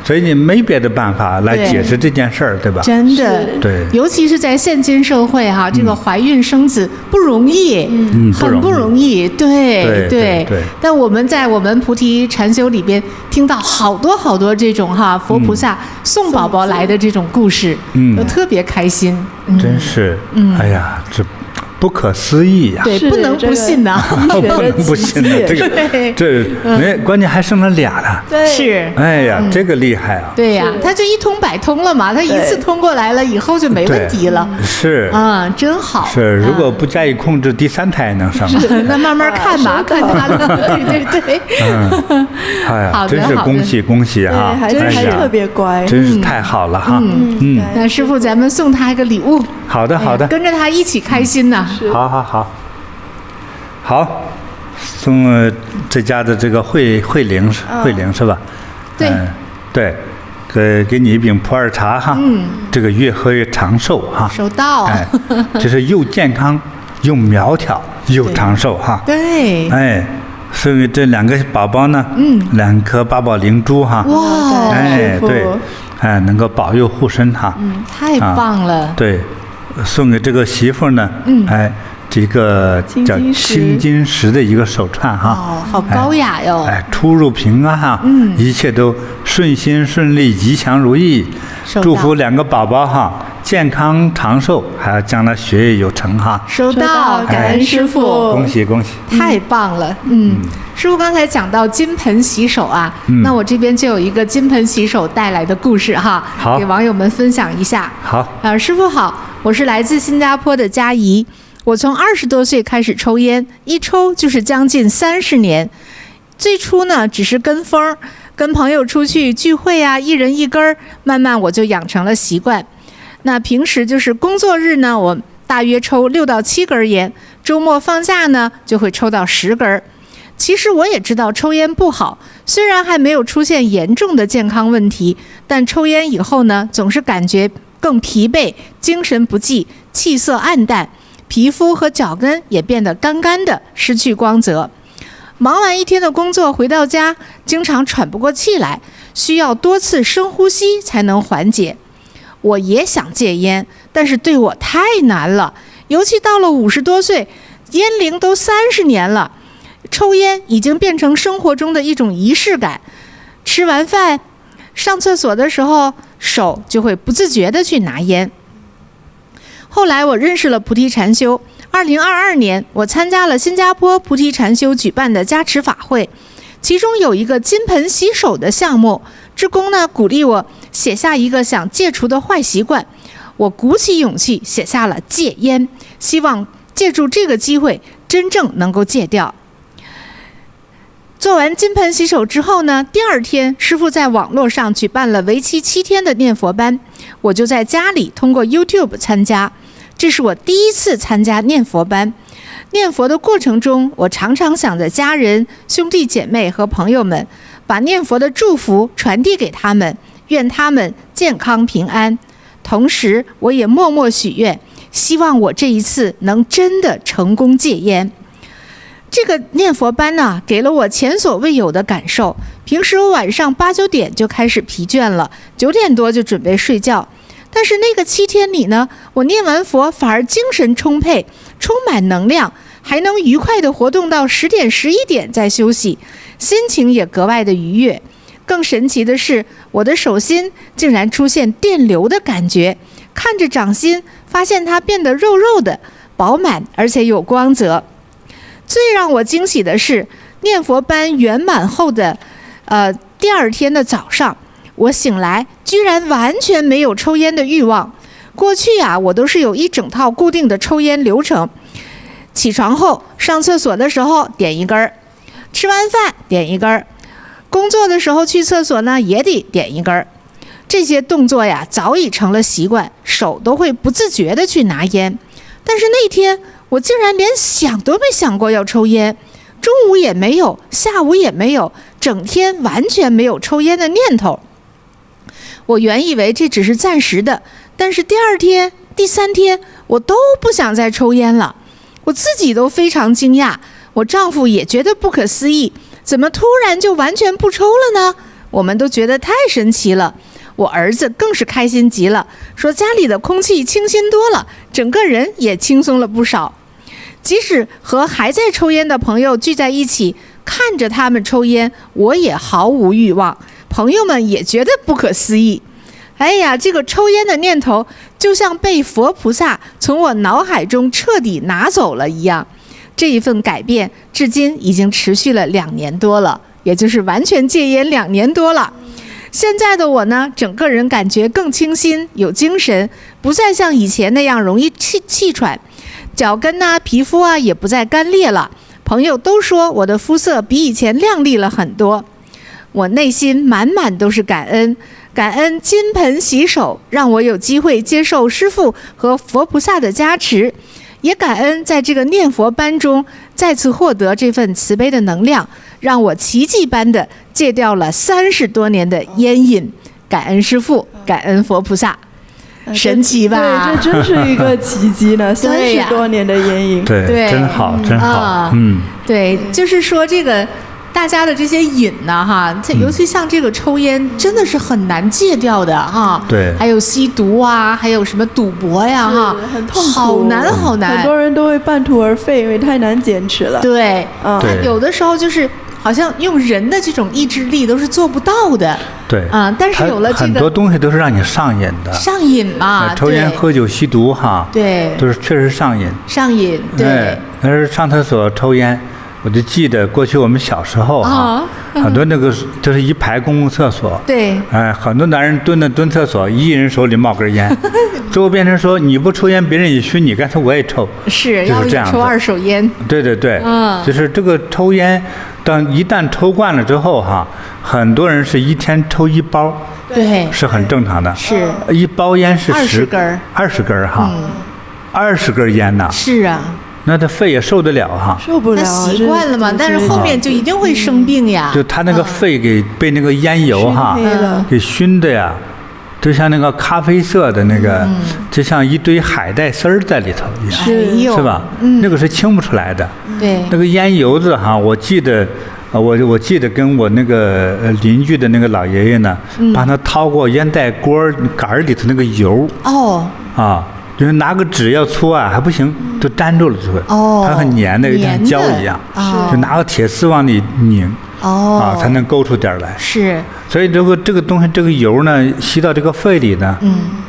所以你没别的办法来解释这件事儿，对吧？真的，对，尤其是在现今社会哈，这个怀孕生子不容易，很不容易，对。但我们在我们菩提禅修里边听到好多这种哈佛菩萨送宝宝来的这种故事，都特别开心。真是，哎呀，这不可思议呀！对，不能不信呐，不能不信呐，这关键还生了2呢。对，是，哎呀，这个厉害啊！对呀，他就一通百通了嘛，他一次通过来了以后就没问题了。是啊，真好。是，如果不加以控制，第3胎能生。那慢慢看吧，看他的。对。哎呀，真是恭喜哈！孩子还特别乖，真是太好了哈。那师父，咱们送他一个礼物。好的，跟着他一起开心呐。好，送这家的这个慧玲是吧？对，给你一饼普洱茶哈。这个越喝越长寿哈。收到。哎，就是又健康又苗条又长寿哈。对。哎，送给这2个宝宝呢，2颗八宝灵珠哈。哇。哎，对，哎，能够保佑护身哈。太棒了。对。送给这个媳妇呢，哎，这个叫青金石的一个手串哈，好高雅哟！哎，出入平安哈，一切都顺心顺利，吉祥如意。祝福2个宝宝哈，健康长寿，还要将来学业有成哈。收到，感恩师父，恭喜！太棒了，师父刚才讲到金盆洗手啊，那我这边就有一个金盆洗手带来的故事哈，给网友们分享一下。好，师父好，我是来自新加坡的佳怡，我从20多岁开始抽烟，一抽就是将近30年。最初呢，只是跟风，跟朋友出去聚会啊，一人一根，慢慢我就养成了习惯。那平时就是工作日呢，我大约抽6到7根烟，周末放假呢就会抽到10根。其实我也知道抽烟不好，虽然还没有出现严重的健康问题，但抽烟以后呢，总是感觉更疲惫，精神不济，气色暗淡，皮肤和脚跟也变得干干的，失去光泽。忙完一天的工作回到家，经常喘不过气来，需要多次深呼吸才能缓解。我也想戒烟，但是对我太难了，尤其到了50多岁，烟龄都30年了，抽烟已经变成生活中的一种仪式感。吃完饭上厕所的时候，手就会不自觉地去拿烟。后来我认识了菩提禅修。2022年，我参加了新加坡菩提禅修举办的加持法会，其中有一个金盆洗手的项目，志工呢鼓励我写下一个想戒除的坏习惯，我鼓起勇气写下了戒烟，希望借助这个机会真正能够戒掉。做完金盆洗手之后呢，第二天师父在网络上举办了为期7天的念佛班，我就在家里通过 YouTube 参加。这是我第一次参加念佛班。念佛的过程中，我常常想着家人、兄弟姐妹和朋友们，把念佛的祝福传递给他们，愿他们健康平安。同时，我也默默许愿，希望我这一次能真的成功戒烟。这个念佛班呢，给了我前所未有的感受。平时我晚上8、9点就开始疲倦了，9点多就准备睡觉。但是那个7天里呢，我念完佛反而精神充沛，充满能量，还能愉快地活动到10点、11点再休息，心情也格外的愉悦。更神奇的是，我的手心竟然出现电流的感觉，看着掌心，发现它变得肉肉的、饱满，而且有光泽。最让我惊喜的是，念佛班圆满后的第二天的早上，我醒来居然完全没有抽烟的欲望。过去啊，我都是有一整套固定的抽烟流程，起床后上厕所的时候点一根，吃完饭点一根，工作的时候去厕所呢也得点一根。这些动作呀早已成了习惯，手都会不自觉地去拿烟。但是那天我竟然连想都没想过要抽烟，中午也没有，下午也没有，整天完全没有抽烟的念头。我原以为这只是暂时的，但是第2天、第3天我都不想再抽烟了。我自己都非常惊讶，我丈夫也觉得不可思议，怎么突然就完全不抽了呢？我们都觉得太神奇了。我儿子更是开心极了，说家里的空气清新多了，整个人也轻松了不少。即使和还在抽烟的朋友聚在一起，看着他们抽烟，我也毫无欲望。朋友们也觉得不可思议。哎呀，这个抽烟的念头就像被佛菩萨从我脑海中彻底拿走了一样。这一份改变至今已经持续了2年多了，也就是完全戒烟2年多了。现在的我呢，整个人感觉更清新，有精神，不再像以前那样容易气喘，脚跟啊、皮肤啊也不再干裂了。朋友都说我的肤色比以前亮丽了很多。我内心满满都是感恩，感恩金盆洗手，让我有机会接受师父和佛菩萨的加持，也感恩在这个念佛班中再次获得这份慈悲的能量，让我奇迹般的戒掉了30多年的烟瘾。感恩师父，感恩佛菩萨，神奇吧？对，这真是一个奇迹呢！30多年的烟瘾，对，真好，真好。对，就是说这个大家的这些瘾呢，哈，尤其像这个抽烟，真的是很难戒掉的哈。对，还有吸毒啊，还有什么赌博呀，哈，很痛苦，好难好难。很多人都会半途而废，因为太难坚持了。对，有的时候就是好像用人的这种意志力都是做不到的。对，但是有了这个很多东西都是让你上瘾的。上瘾嘛，抽烟、喝酒、吸毒，哈，对，都是确实上瘾。上瘾，对。但是上厕所抽烟。我就记得过去我们小时候很多那个就是一排公共厕所，对，很多男人蹲厕所，一人手里冒根烟，最后变成说你不抽烟，别人也熏你，干脆我也抽，是，就是这样子，抽2手烟，对，就是这个抽烟，一旦抽惯了之后很多人是1天抽1包，对，是很正常的，是1包烟是20根，20根烟呐，是啊。那他肺也受得了受不了，习惯了嘛，但是后面就一定会生病呀。就他那个肺被那个烟油给熏的呀，就像那个咖啡色的那个，就像一堆海带丝儿在里头一样，是吧？那个是清不出来的。对，那个烟油子我记得，我记得跟我那个邻居的那个老爷爷呢，帮他掏过烟袋锅杆里头那个油。就是拿个纸要搓还不行，都粘住了就会。它很粘的，像胶一样。就拿个铁丝往里拧。才能勾出点来。是。所以这个东西，这个油呢，吸到这个肺里呢，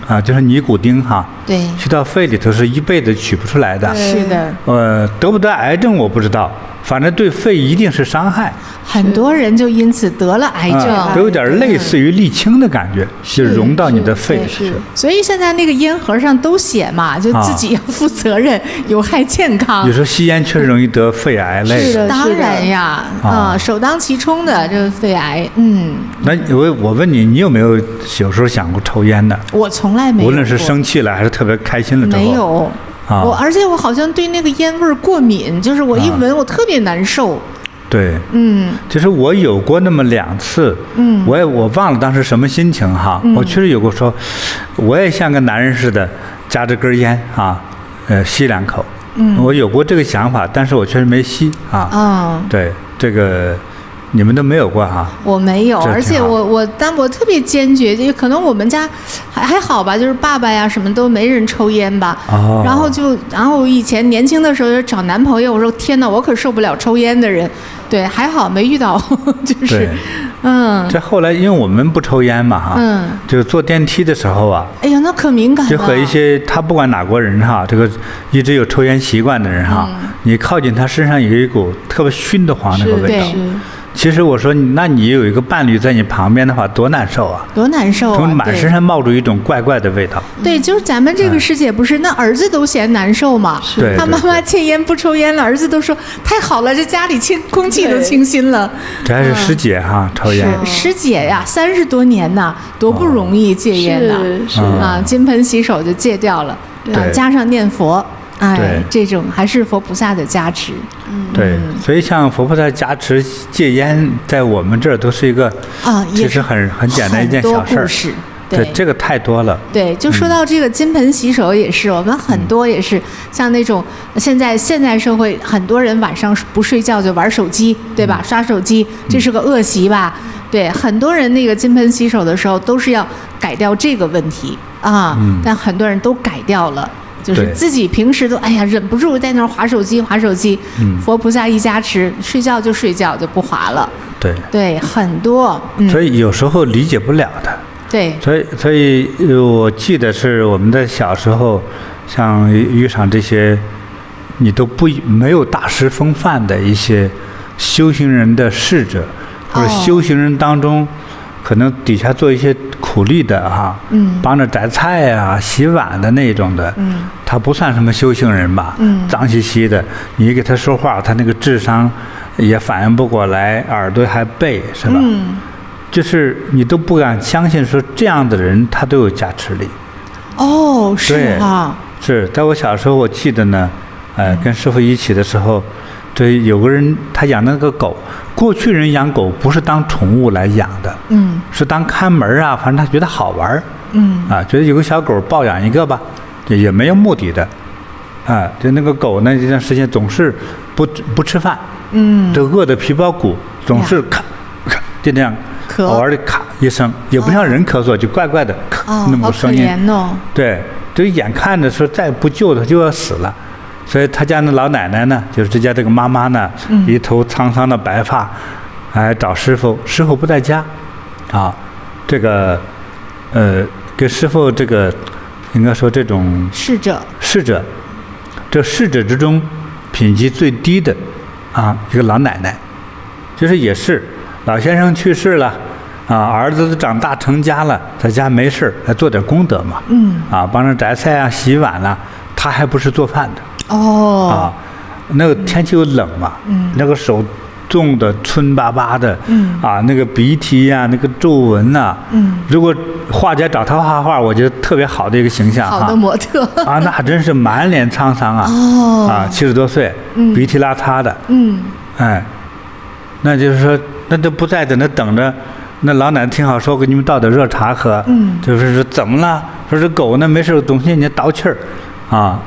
啊，就是尼古丁哈，对，去到肺里头是一辈子取不出来的。是的，得不得癌症我不知道，反正对肺一定是伤害。很多人就因此得了癌症，都有点类似于沥青的感觉，就融到你的肺里去。所以现在那个烟盒上都写嘛，就自己要负责任，有害健康。有时候吸烟确实容易得肺癌类。是的，当然呀，首当其冲的这个肺癌，那我问你，你有没有时候想过抽烟的？我从来没有。无论是生气了还是特别开心了之后。没有。而且我好像对那个烟味过敏，就是我一闻我特别难受。对，就是我有过那么2次，我忘了当时什么心情哈，我确实有过说，我也像个男人似的夹着根烟啊，吸2口，我有过这个想法，但是我确实没吸啊。对，这个你们都没有过哈？我没有，而且但我特别坚决，就可能我们家还好吧，就是爸爸呀什么都没人抽烟吧。然后以前年轻的时候找男朋友，我说天哪，我可受不了抽烟的人。对，还好没遇到，就是，这后来因为我们不抽烟嘛哈，就坐电梯的时候啊，哎呀，那可敏感了。就和一些他不管哪国人哈，这个一直有抽烟习惯的人哈，你靠近他身上有一股特别熏得慌那个味道。其实我说，那你有一个伴侣在你旁边的话，多难受啊！多难受啊！从满身上冒出一种怪怪的味道。对，就是咱们这个师姐不是，那儿子都嫌难受嘛。对，他妈妈戒烟不抽烟了，儿子都说太好了，这家里空气都清新了。这还是师姐哈，抽烟。师姐呀，30多年呐，多不容易戒烟呐！金盆洗手就戒掉了，加上念佛。这种还是佛菩萨的加持。对，所以像佛菩萨加持戒烟，在我们这儿都是一个其实很简单一件小事儿。对，这个太多了。对，就说到这个金盆洗手也是，我们很多也是像那种现在社会很多人晚上不睡觉就玩手机，对吧？刷手机，这是个恶习吧？对，很多人那个金盆洗手的时候都是要改掉这个问题啊，但很多人都改掉了。就是自己平时都忍不住在那儿划手机，佛菩萨一加持，睡觉就睡觉，就不划了。对，很多。所以有时候理解不了的。对。所以我记得是我们在小时候，像遇上这些，你都没有大师风范的一些修行人的侍者，或者修行人当中。可能底下做一些苦力的哈，帮着摘菜呀、洗碗的那种的，他不算什么修行人吧，脏兮兮的，你给他说话，他那个智商也反应不过来，耳朵还背，是吧？就是你都不敢相信说这样的人他都有加持力。是啊，是在我小时候我记得呢，跟师父一起的时候，这有个人他养那个狗。过去人养狗不是当宠物来养的，是当看门啊，反正他觉得好玩，觉得有个小狗抱养一个吧，也没有目的的，就那个狗呢，这段时间总是不吃饭，这饿的皮包骨，总是咔咔就这样，偶尔的咔一声，也不像人咳嗽，就怪怪的咔那么个声音，好可怜哦。对，就眼看着说再不救他就要死了。所以他家那老奶奶呢，就是这家这个妈妈呢，一头苍苍的白发，找师傅，师傅不在家，这个给师傅这个应该说这种侍者，这侍者之中品级最低的一个老奶奶，就是也是老先生去世了儿子都长大成家了，在家没事来做点功德嘛，帮着摘菜洗碗他还不是做饭的。那个天气又冷嘛，那个手冻得皴巴巴的，那个鼻涕呀，那个皱纹呐，如果画家找他画画，我觉得特别好的一个形象，好的模特那真是满脸沧桑70多岁，鼻涕邋遢的，那就是说，那都不在的，那等着，那老奶奶挺好，说给你们倒点热茶喝，就是说怎么了？说这狗呢没事总是你倒气儿。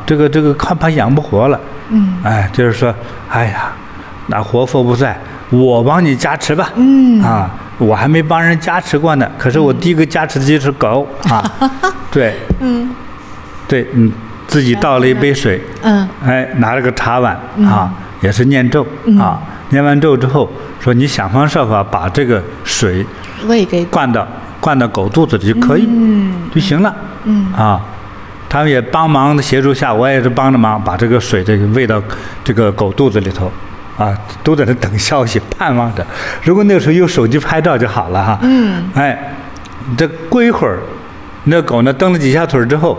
这个看怕养不活了，就是说，那活佛不在，我帮你加持吧，我还没帮人加持过呢，可是我第一个加持的就是狗对，对，自己倒了一杯水，拿了个茶碗也是念咒念完咒之后说你想方设法把这个水灌灌到狗肚子里就可以，就行了。他们也帮忙的协助下，我也是帮着忙把这个水喂到这个狗肚子里头，都在那等消息，盼望着。如果那个时候有手机拍照就好了哈。这过一会儿，那狗呢蹬了几下腿之后，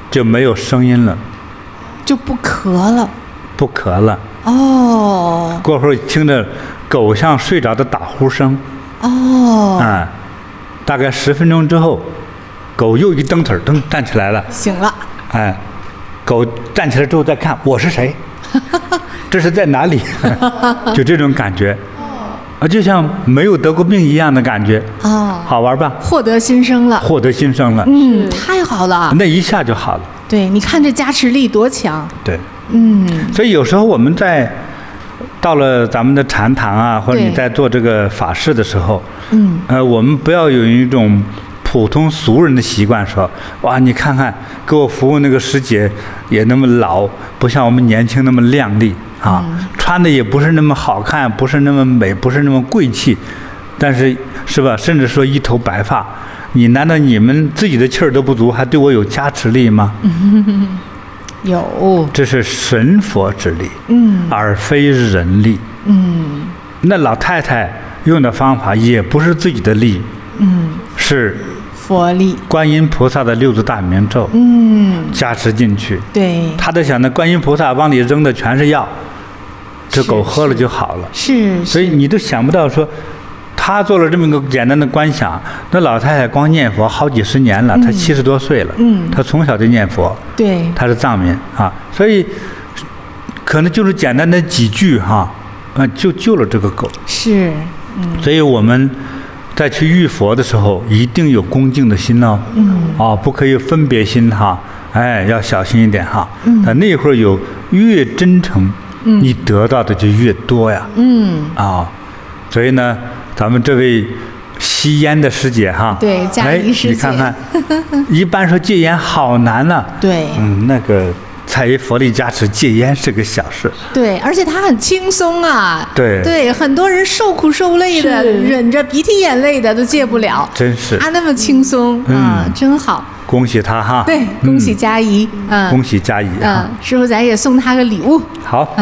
就没有声音了，就不咳了。不咳了。哦。过会儿听着狗像睡着的打呼声。哦。大概10分钟之后，狗又一蹬腿，蹬站起来了。醒了。狗站起来之后再看我是谁，这是在哪里？就这种感觉。就像没有得过病一样的感觉。好玩吧？获得新生了。太好了。那一下就好了。对，你看这加持力多强。对。所以有时候我们到了咱们的禅堂啊，或者你在做这个法事的时候，我们不要有一种普通俗人的习惯，说哇，你看看给我服务那个师姐也那么老，不像我们年轻那么靓丽穿的也不是那么好看，不是那么美，不是那么贵气，但是是吧？甚至说一头白发，难道你们自己的气儿都不足，还对我有加持力吗？有，这是神佛之力，而非人力。那老太太用的方法也不是自己的力，是佛力，观音菩萨的6字大明咒，加持进去。对，他在想，那观音菩萨往里扔的全是药，这狗喝了就好了。所以你都想不到说，他做了这么一个简单的观想，那老太太光念佛好几十年了，她70多岁了，她从小就念佛，对，她是藏民所以可能就是简单的几句就救了这个狗。所以我们在去遇佛的时候，一定有恭敬的心不可以有分别心要小心一点那会儿有越真诚，你得到的就越多呀。所以呢，咱们这位吸烟的师姐对，嘉怡师姐，你看看，一般说戒烟好难呢。对，那个在于佛力加持，戒烟是个小事。对，而且它很轻松对，很多人受苦受累的，忍着鼻涕眼泪的都戒不了。真是。那么轻松真好。恭喜他对，恭喜嘉怡。恭喜嘉怡师父，咱也送他个礼物。好。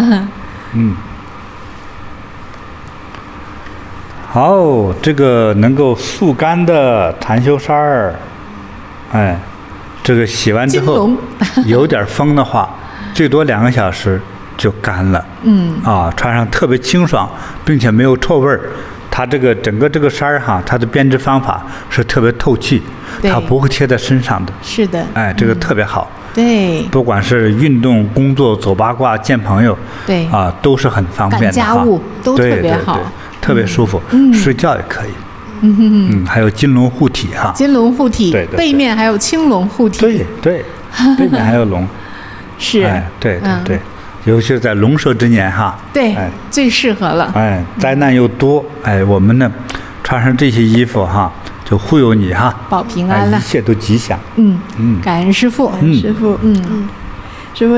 好，这个能够速干的檀修衫儿，这个洗完之后有点风的话，最多2个小时就干了。穿上特别清爽，并且没有臭味儿。它这个整个这个衫儿它的编织方法是特别透气，它不会贴在身上的。是的。这个特别好。对。不管是运动、工作、走八卦、见朋友，对都是很方便的。赶家务都特别好。对，特别舒服。睡觉也可以。还有金龙护体金龙护体，对，背面还有青龙护体。对，背面还有龙。是。对，尤其是在龙蛇之年对，最适合了。灾难又多，我们呢穿上这些衣服就护佑你保平安了，一切都吉祥。感恩师父。师父，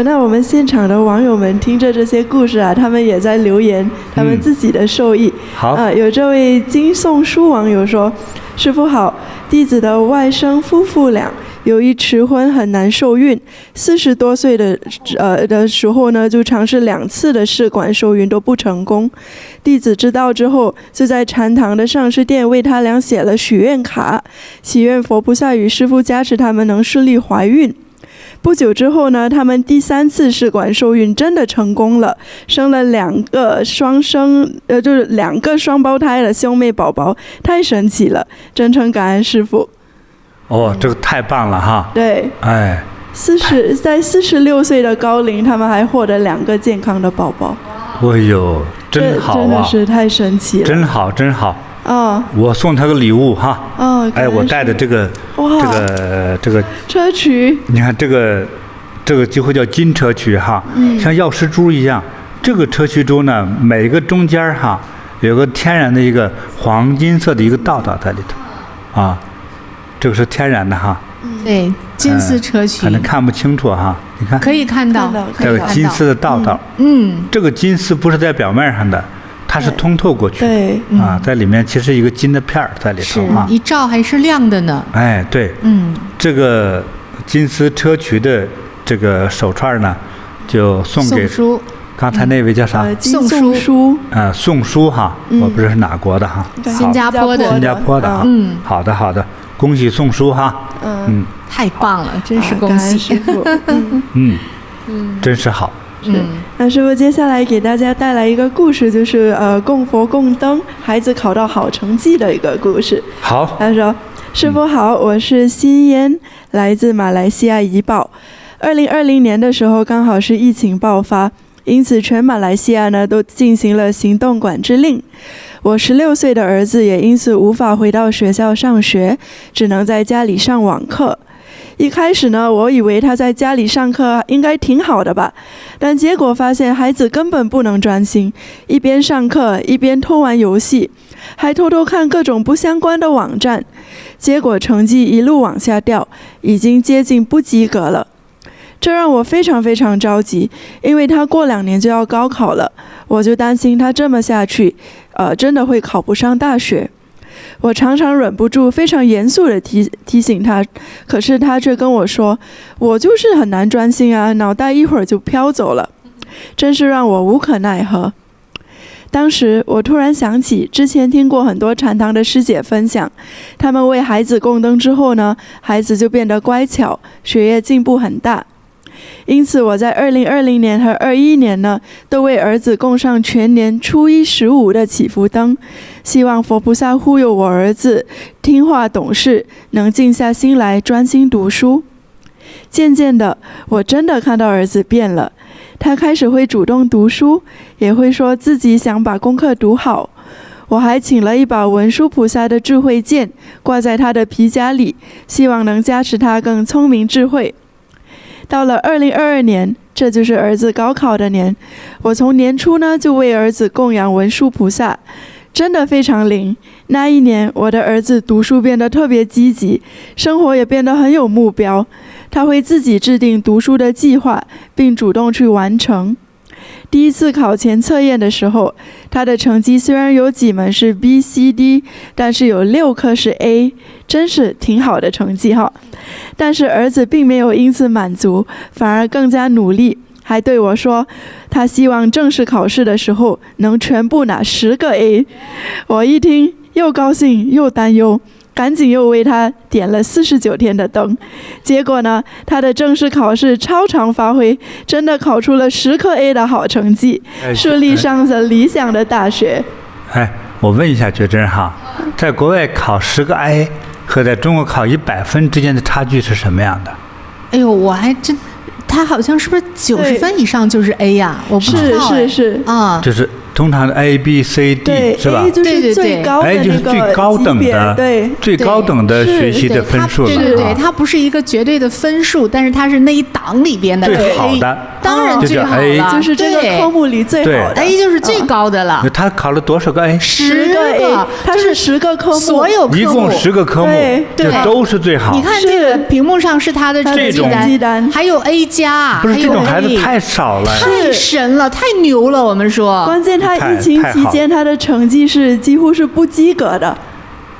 那我们现场的网友们听着这些故事他们也在留言他们自己的受益。好。有这位金颂书网友说：“师父好，弟子的外甥夫妇俩由于迟婚很难受孕，40多岁的时候呢，就尝试2次的试管受孕都不成功。弟子知道之后，就在禅堂的上师殿为他俩写了许愿卡，祈愿佛菩萨与师父加持他们能顺利怀孕。不久之后呢，他们第3次试管受孕真的成功了，生了2个就是2个双胞胎的兄妹宝宝，太神奇了，真诚感恩师父。这个太棒了对，在46岁的高龄，他们还获得2个健康的宝宝。真好真的是太神奇了，真好。我送他个礼物我带的这个砗磲，你看这个几乎叫金砗磲像药师珠一样。这个砗磲珠呢，每个中间有个天然的一个黄金色的一个道道在里头这个是天然的对，金丝砗磲可能看不清楚你看可以看到这个金丝的道道。这个金丝不是在表面上的，它是通透过去的。对，在里面其实一个金的片儿在里头啊，一照还是亮的呢。哎，对，这个金丝砗磲的这个手串呢，就送给刚才那位叫啥？宋书。宋书哈，我不知道是哪国的哈，新加坡的啊。好的，恭喜宋书哈。太棒了，真是恭喜师傅。真是好。那师傅接下来给大家带来一个故事，就是供佛供灯，孩子考到好成绩的一个故事。好，他说：“师傅好，我是新烟，来自马来西亚怡保。2020年的时候，刚好是疫情爆发，因此全马来西亚呢都进行了行动管制令。我16岁的儿子也因此无法回到学校上学，只能在家里上网课。一开始呢，我以为他在家里上课应该挺好的吧，但结果发现孩子根本不能专心，一边上课一边偷玩游戏，还偷偷看各种不相关的网站，结果成绩一路往下掉，已经接近不及格了。这让我非常非常着急，因为他过2年就要高考了，我就担心他这么下去，真的会考不上大学。我常常忍不住非常严肃地提醒他，可是他却跟我说，我就是很难专心啊，脑袋一会儿就飘走了，真是让我无可奈何。当时我突然想起之前听过很多禅堂的师姐分享，他们为孩子供灯之后呢，孩子就变得乖巧，学业进步很大。因此我在2020年和21年呢，都为儿子供上全年初1、15的祈福灯，希望佛菩萨护佑我儿子听话懂事，能静下心来专心读书。渐渐的，我真的看到儿子变了，他开始会主动读书，也会说自己想把功课读好。我还请了一把文殊菩萨的智慧剑挂在他的皮夹里，希望能加持他更聪明智慧。到了2022年，这就是儿子高考的年，我从年初呢就为儿子供养文殊菩萨，真的非常灵。那一年，我的儿子读书变得特别积极，生活也变得很有目标，他会自己制定读书的计划，并主动去完成。第一次考前测验的时候，他的成绩虽然有几门是 B、C、D， 但是有6科是 A， 真是挺好的成绩哈。但是儿子并没有因此满足，反而更加努力，还对我说，他希望正式考试的时候能全部拿10个 A。我一听又高兴又担忧，赶紧又为他点了49天的灯。结果呢，他的正式考试超常发挥，真的考出了10科 A 的好成绩，顺利上了理想的大学。我问一下觉真哈，在国外考10个 A 和在中国考100分之间的差距是什么样的？哎呦，我还真，他好像是不是90分以上就是 A 呀？我不知道。是啊，就是通常的 A、B、C、D 是吧 ？A 就是最高的那个就是最高等的，对，最高等的学习的分数了。对，它不是一个绝对的分数，但是它是那一档里边的最好的，当然最好了，就是这个科目里最好的 A 就是最高的了。他考了多少个 A？10个 A， 它是10个科目，所有科目一共10个科目，对，都是最好。你看这个屏幕上是他的成绩单，还有 A 加，不是这种孩子太少了，太神了，太牛了。我们说，关键他疫情期间他的成绩是几乎是不及格的。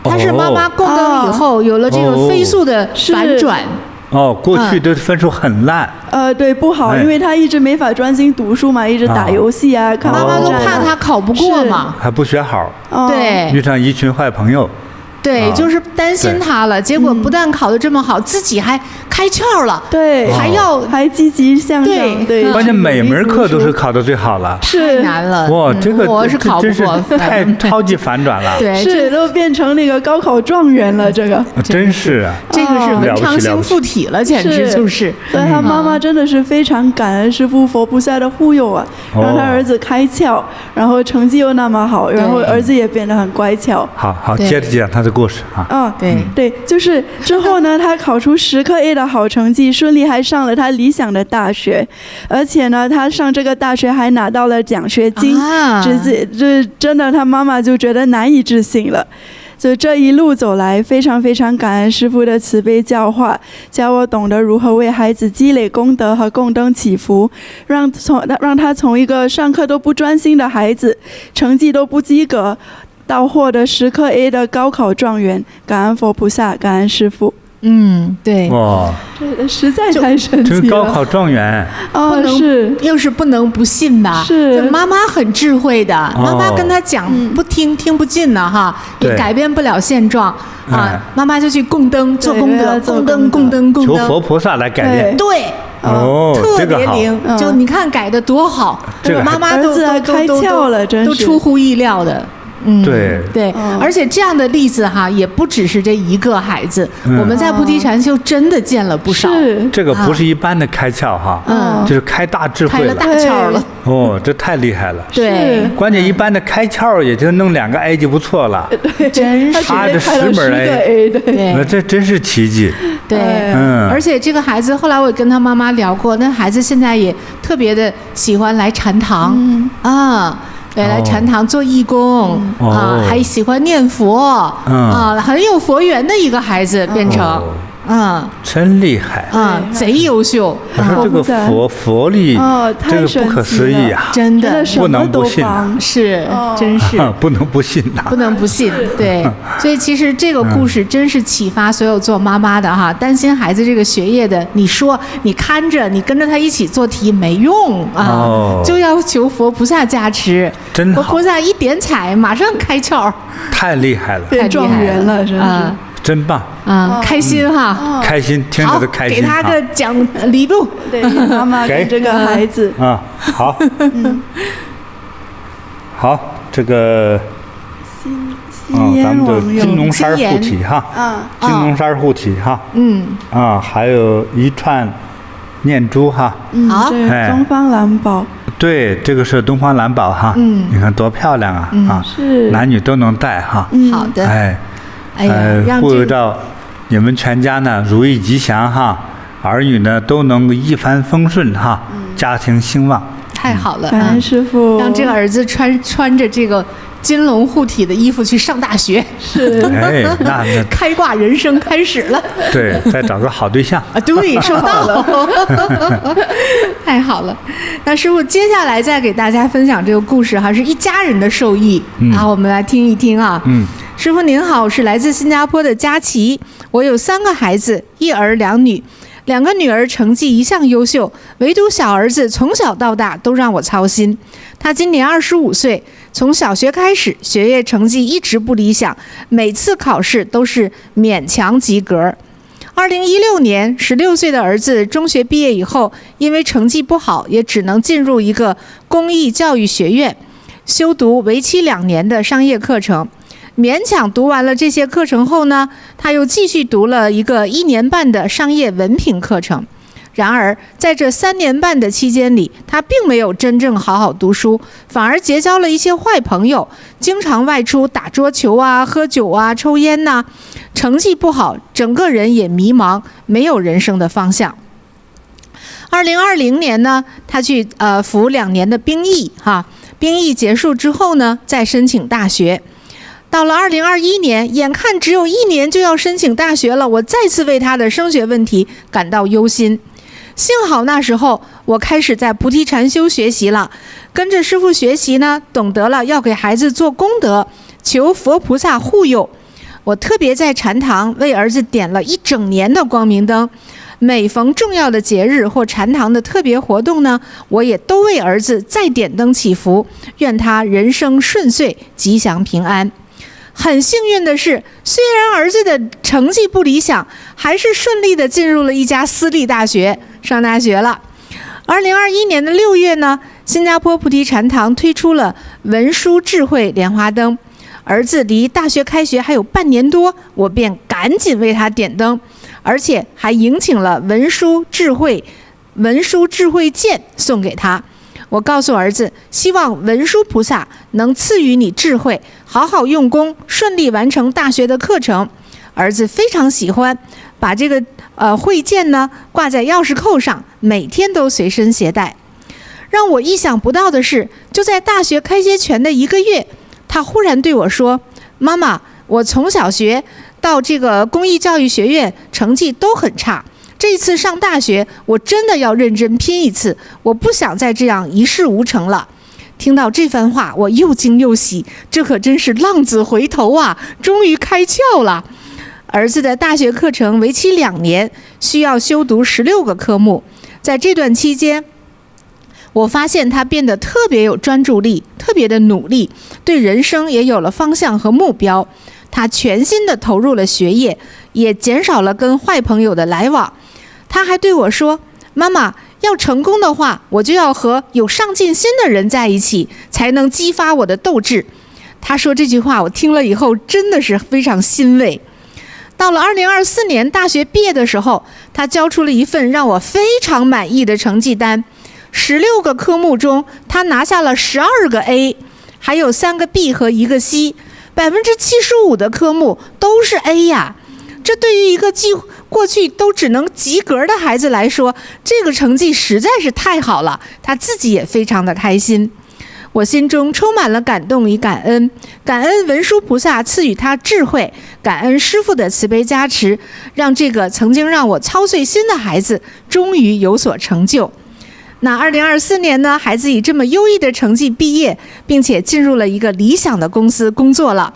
他是妈妈供灯以后有了这个飞速的反转。过去的分数很烂。对，不好，因为他一直没法专心读书嘛，一直打游戏啊，看妈妈都怕他考不过嘛，还不学好，对，遇上一群坏朋友。对，就是担心他了，结果不但考得这么好，自己还开窍了，对，还积极向上，对，关键每门课都是考得最好了，太难了，哇，这个我是考不过，太超级反转了，对，是都变成那个高考状元了，这个真是啊，这个是文昌星附体了，简直就是，所以他妈妈真的是非常感恩师父佛菩萨的护佑啊，让他儿子开窍，然后成绩又那么好，然后儿子也变得很乖巧。好，接着讲他的故事啊。对，就是之后呢，他考出10科 A 的好成绩，顺利还上了他理想的大学，而且呢，他上这个大学还拿到了奖学金，这真的他妈妈就觉得难以置信了。就这一路走来，非常非常感恩师父的慈悲教化，教我懂得如何为孩子积累功德和供灯祈福，让他从一个上课都不专心的孩子，成绩都不及格，到获得10科 A 的高考状元。感恩佛菩萨，感恩师父。对，哇，这实在太神奇了。这个高考状元哦，是，又是不能不信吧？是，就妈妈很智慧的，妈妈跟他讲不听，听不进呢哈，也改变不了现状啊。妈妈就去供灯，做功德，供灯，求佛菩萨来改变。对。特别灵，就你看改的多好，妈妈都开窍了，真是都出乎意料的。对，而且这样的例子哈，也不只是这一个孩子，我们在菩提禅修真的见了不少。这个不是一般的开窍哈，就是开大智慧了，开了大窍了。哦，这太厉害了。对，关键一般的开窍也就弄2个 A 就不错了，真是他这10门 A， 对，这真是奇迹。对，而且这个孩子后来我跟他妈妈聊过，那孩子现在也特别的喜欢来禅堂对，来禅堂做义工还喜欢念佛很有佛缘的一个孩子变成。真厉害贼优秀。我说这个佛力，这个不可思议啊，真的不能不信，是真是不能不信呐，不能不信。对，所以其实这个故事真是启发所有做妈妈的哈，担心孩子这个学业的，你说你看着，你跟着他一起做题没用就要求佛菩萨加持，真好，佛菩萨一点彩，马上开窍，太厉害了，变状元了，真是。真棒开心哈，开心，听着都开心。给他个奖礼物，对，妈妈给这个孩子好，好，这个咱们的金龙山护体哈，金龙山护体哈，还有一串念珠哈，好，东方蓝宝。对，这个是东方蓝宝哈，你看多漂亮啊，是男女都能戴哈，好的，护佑到你们全家呢如意吉祥哈，儿女呢都能一帆风顺哈，家庭兴旺。太好了，感恩师父，让这个儿子穿着这个金龙护体的衣服去上大学，是，那开挂人生开始了。对，再找个好对象对，收到了，太好了。那师父接下来再给大家分享这个故事哈，是一家人的受益我们来听一听啊。师父您好，我是来自新加坡的佳琪，我有3个孩子，1儿2女，2个女儿成绩一向优秀，唯独小儿子从小到大都让我操心。他今年25岁，从小学开始学业成绩一直不理想，每次考试都是勉强及格。2016年，16岁的儿子中学毕业以后，因为成绩不好，也只能进入一个公益教育学院，修读为期2年的商业课程。勉强读完了这些课程后呢，他又继续读了一个1年半的商业文凭课程。然而在这3年半的期间里，他并没有真正好好读书，反而结交了一些坏朋友，经常外出打桌球喝酒抽烟成绩不好，整个人也迷茫，没有人生的方向。2020年呢，他去服2年的兵役兵役结束之后呢，再申请大学。到了2021年，眼看只有1年就要申请大学了，我再次为他的升学问题感到忧心。幸好那时候我开始在菩提禅修学习了，跟着师父学习呢，懂得了要给孩子做功德，求佛菩萨护佑。我特别在禅堂为儿子点了1整年的光明灯，每逢重要的节日或禅堂的特别活动呢，我也都为儿子再点灯祈福，愿他人生顺遂，吉祥平安。很幸运的是，虽然儿子的成绩不理想，还是顺利的进入了一家私立大学，上大学了。2021年的6月呢，新加坡菩提禅堂推出了文殊智慧莲花灯，儿子离大学开学还有半年多，我便赶紧为他点灯，而且还迎请了文殊智慧剑送给他。我告诉儿子，希望文殊菩萨能赐予你智慧，好好用功，顺利完成大学的课程。儿子非常喜欢，把这个慧剑呢挂在钥匙扣上，每天都随身携带。让我意想不到的是，就在大学开学前的1个月，他忽然对我说：“妈妈，我从小学到这个公益教育学院，成绩都很差。这一次上大学，我真的要认真拼一次，我不想再这样一事无成了。听到这番话，我又惊又喜，这可真是浪子回头啊，终于开窍了。儿子的大学课程为期2年，需要修读16个科目。在这段期间，我发现他变得特别有专注力，特别的努力，对人生也有了方向和目标。他全心的投入了学业，也减少了跟坏朋友的来往。他还对我说：“妈妈，要成功的话，我就要和有上进心的人在一起，才能激发我的斗志。”他说这句话，我听了以后真的是非常欣慰。到了2024年大学毕业的时候，他交出了一份让我非常满意的成绩单。16个科目中，他拿下了12个 A， 还有3个 B 和1个 C，75% 的科目都是 A 呀。这对于一个过去都只能及格的孩子来说，这个成绩实在是太好了，他自己也非常的开心。我心中充满了感动与感恩，感恩文殊菩萨赐予他智慧，感恩师父的慈悲加持，让这个曾经让我操碎心的孩子终于有所成就。那2024年呢，孩子以这么优异的成绩毕业，并且进入了一个理想的公司工作了。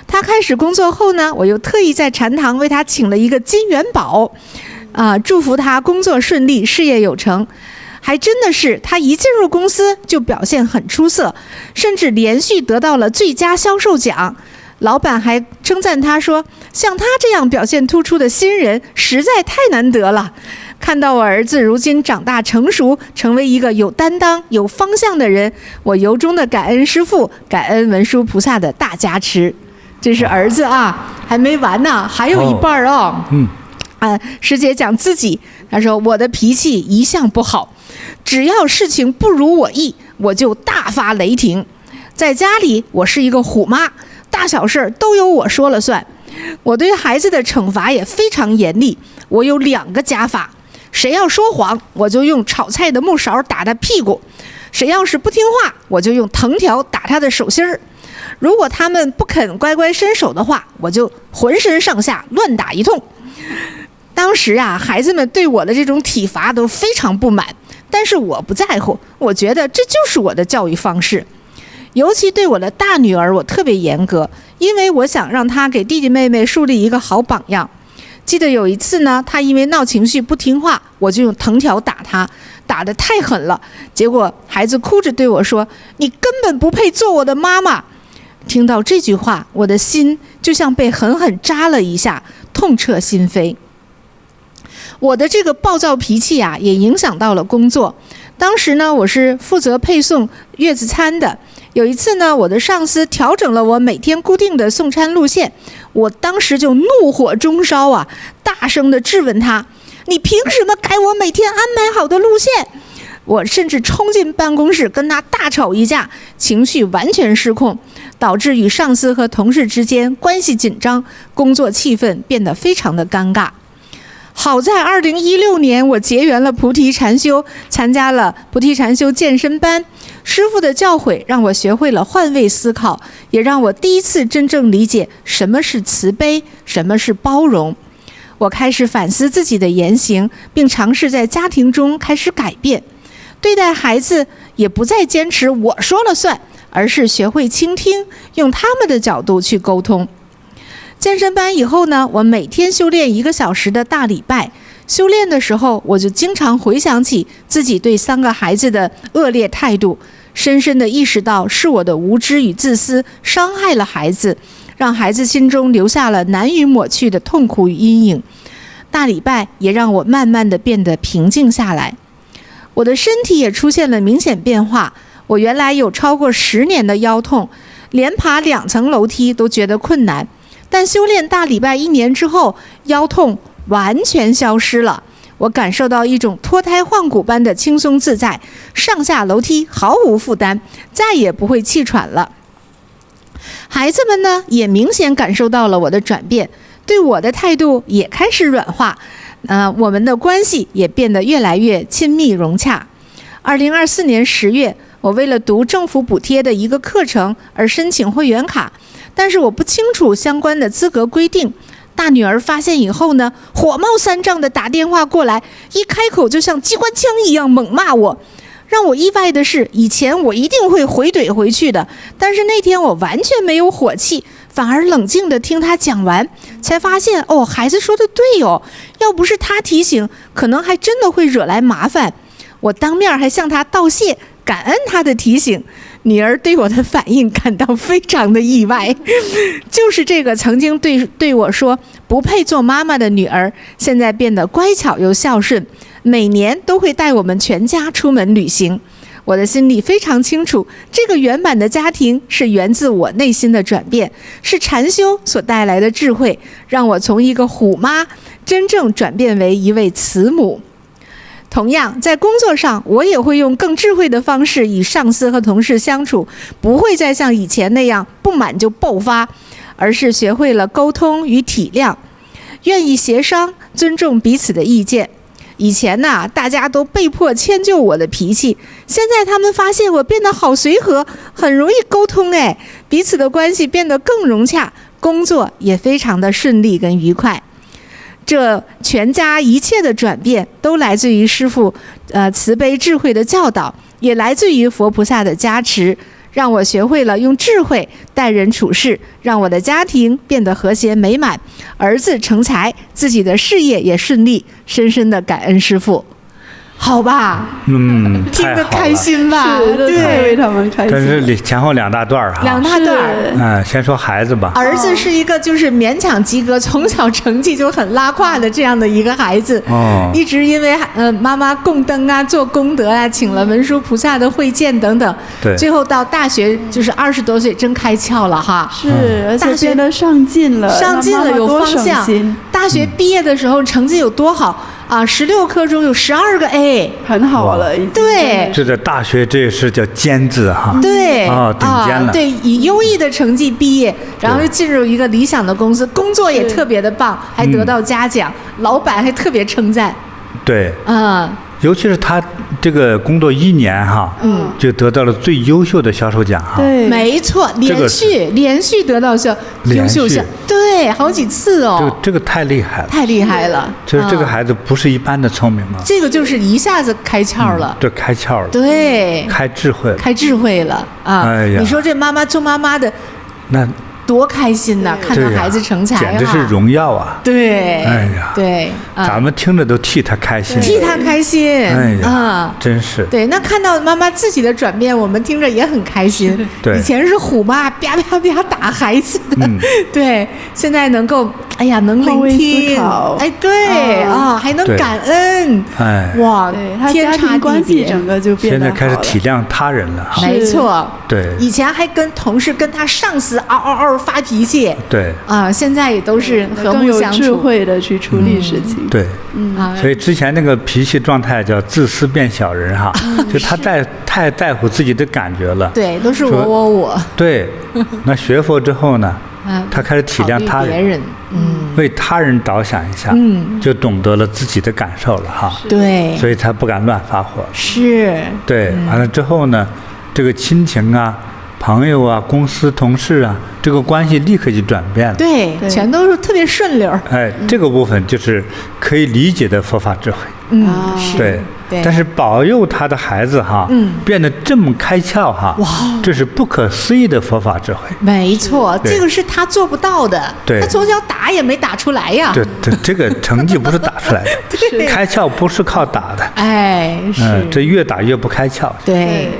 他开始工作后呢，我又特意在禅堂为他请了一个金元宝，祝福他工作顺利，事业有成。还真的是，他一进入公司就表现很出色，甚至连续得到了最佳销售奖。老板还称赞他说，像他这样表现突出的新人实在太难得了。看到我儿子如今长大成熟，成为一个有担当有方向的人，我由衷的感恩师父，感恩文殊菩萨的大加持。这是儿子啊，还没完呢，还有一半哦。师姐讲自己，她说我的脾气一向不好，只要事情不如我意，我就大发雷霆。在家里，我是一个虎妈，大小事都由我说了算。我对孩子的惩罚也非常严厉，我有2个家法。谁要说谎，我就用炒菜的木勺打他屁股；谁要是不听话，我就用藤条打他的手心儿。如果他们不肯乖乖伸手的话，我就浑身上下乱打一通。当时啊，孩子们对我的这种体罚都非常不满，但是我不在乎，我觉得这就是我的教育方式。尤其对我的大女儿，我特别严格，因为我想让她给弟弟妹妹树立一个好榜样。记得有一次呢，她因为闹情绪不听话，我就用藤条打她，打得太狠了，结果孩子哭着对我说：“你根本不配做我的妈妈。”听到这句话，我的心就像被狠狠扎了一下，痛彻心扉。我的这个暴躁脾气啊，也影响到了工作。当时呢，我是负责配送月子餐的。有一次呢，我的上司调整了我每天固定的送餐路线，我当时就怒火中烧啊，大声地质问他：“你凭什么改我每天安排好的路线？”我甚至冲进办公室跟他大吵一架，情绪完全失控，导致与上司和同事之间关系紧张，工作气氛变得非常的尴尬。好在2016年我结缘了菩提禅修，参加了菩提禅修健身班，师父的教诲让我学会了换位思考，也让我第一次真正理解什么是慈悲，什么是包容。我开始反思自己的言行，并尝试在家庭中开始改变，对待孩子也不再坚持我说了算，而是学会倾听，用他们的角度去沟通。健身班以后呢，我每天修炼1个小时的大礼拜。修炼的时候，我就经常回想起自己对3个孩子的恶劣态度，深深地意识到是我的无知与自私伤害了孩子，让孩子心中留下了难以抹去的痛苦与阴影。大礼拜也让我慢慢地变得平静下来。我的身体也出现了明显变化，我原来有超过10年的腰痛，连爬2层楼梯都觉得困难。但修炼大礼拜1年之后，腰痛完全消失了，我感受到一种脱胎换骨般的轻松自在，上下楼梯毫无负担，再也不会气喘了。孩子们呢，也明显感受到了我的转变，对我的态度也开始软化，我们的关系也变得越来越亲密融洽。2024年10月，我为了读政府补贴的一个课程而申请会员卡，但是我不清楚相关的资格规定。大女儿发现以后呢，火冒三丈的打电话过来，一开口就像机关枪一样猛骂我。让我意外的是，以前我一定会回怼回去的，但是那天我完全没有火气，反而冷静地听他讲完，才发现哦，孩子说的对哦，要不是他提醒，可能还真的会惹来麻烦。我当面还向他道谢，感恩他的提醒。女儿对我的反应感到非常的意外，就是这个曾经对我说不配做妈妈的女儿，现在变得乖巧又孝顺，每年都会带我们全家出门旅行。我的心里非常清楚，这个圆满的家庭是源自我内心的转变，是禅修所带来的智慧，让我从一个虎妈真正转变为一位慈母。同样，在工作上，我也会用更智慧的方式与上司和同事相处，不会再像以前那样不满就爆发，而是学会了沟通与体谅，愿意协商，尊重彼此的意见。以前呢，大家都被迫迁就我的脾气，现在他们发现我变得好随和，很容易沟通，彼此的关系变得更融洽，工作也非常的顺利跟愉快。这全家一切的转变都来自于师父慈悲智慧的教导，也来自于佛菩萨的加持，让我学会了用智慧待人处事，让我的家庭变得和谐美满，儿子成才，自己的事业也顺利，深深的感恩师父。好吧，听得开心吧？是，太为他们开心。但是前后两大段哈。两大段。先说孩子吧。儿子是一个就是勉强及格，从小成绩就很拉胯的这样的一个孩子。一直因为妈妈供灯啊、做功德啊、请了文殊菩萨的会见等等，对，最后到大学就是20多岁真开窍了哈。是，而且变得上进了，有方向。大学毕业的时候成绩有多好？16科中有12个 A， 很好了，已经。对，这在大学这是叫尖字哈。对，顶尖了。对，以优异的成绩毕业，然后又进入一个理想的公司，工作也特别的棒，还得到嘉奖，老板还特别称赞。对，尤其是他这个工作1年哈，就得到了最优秀的销售奖哈。对，没错，连续得到优秀奖，对，好几次哦。这个太厉害了，太厉害了。就是这个孩子不是一般的聪明啊。这个就是一下子开窍了。对，开窍了。对，开智慧了啊！哎呀，你说这妈妈做妈妈的，那多开心呐！看到孩子成才，简直是荣耀啊！对，哎呀，对，咱们听着都替他开心，哎呀，真是。对，那看到妈妈自己的转变，我们听着也很开心。对，以前是虎妈，啪啪啪打孩子的，对，现在能够，哎呀，能聆听，哎，对还能感恩，哎，哇，天差地别，整个就变得现在开始体谅他人了，没错，对，以前还跟同事跟他上司嗷嗷嗷发脾气，对现在也都是和睦相处，更有智慧的去处理事情，对，所以之前那个脾气状态叫自私变小人哈，就他太在乎自己的感觉了，对，都是我，对，那学佛之后呢，他开始体谅他人，为他人着想一下，就懂得了自己的感受了哈，对，所以他不敢乱发火，是，对，完了之后呢，这个亲情啊、朋友啊、公司同事啊，这个关系立刻就转变了，对，全都是特别顺溜。哎，这个部分就是可以理解的佛法智慧，对。但是保佑他的孩子哈，变得这么开窍哈，哇，这是不可思议的佛法智慧。没错，这个是他做不到的。对，他从小打也没打出来呀。对，这个成绩不是打出来的，开窍不是靠打的。哎，是，这越打越不开窍。对，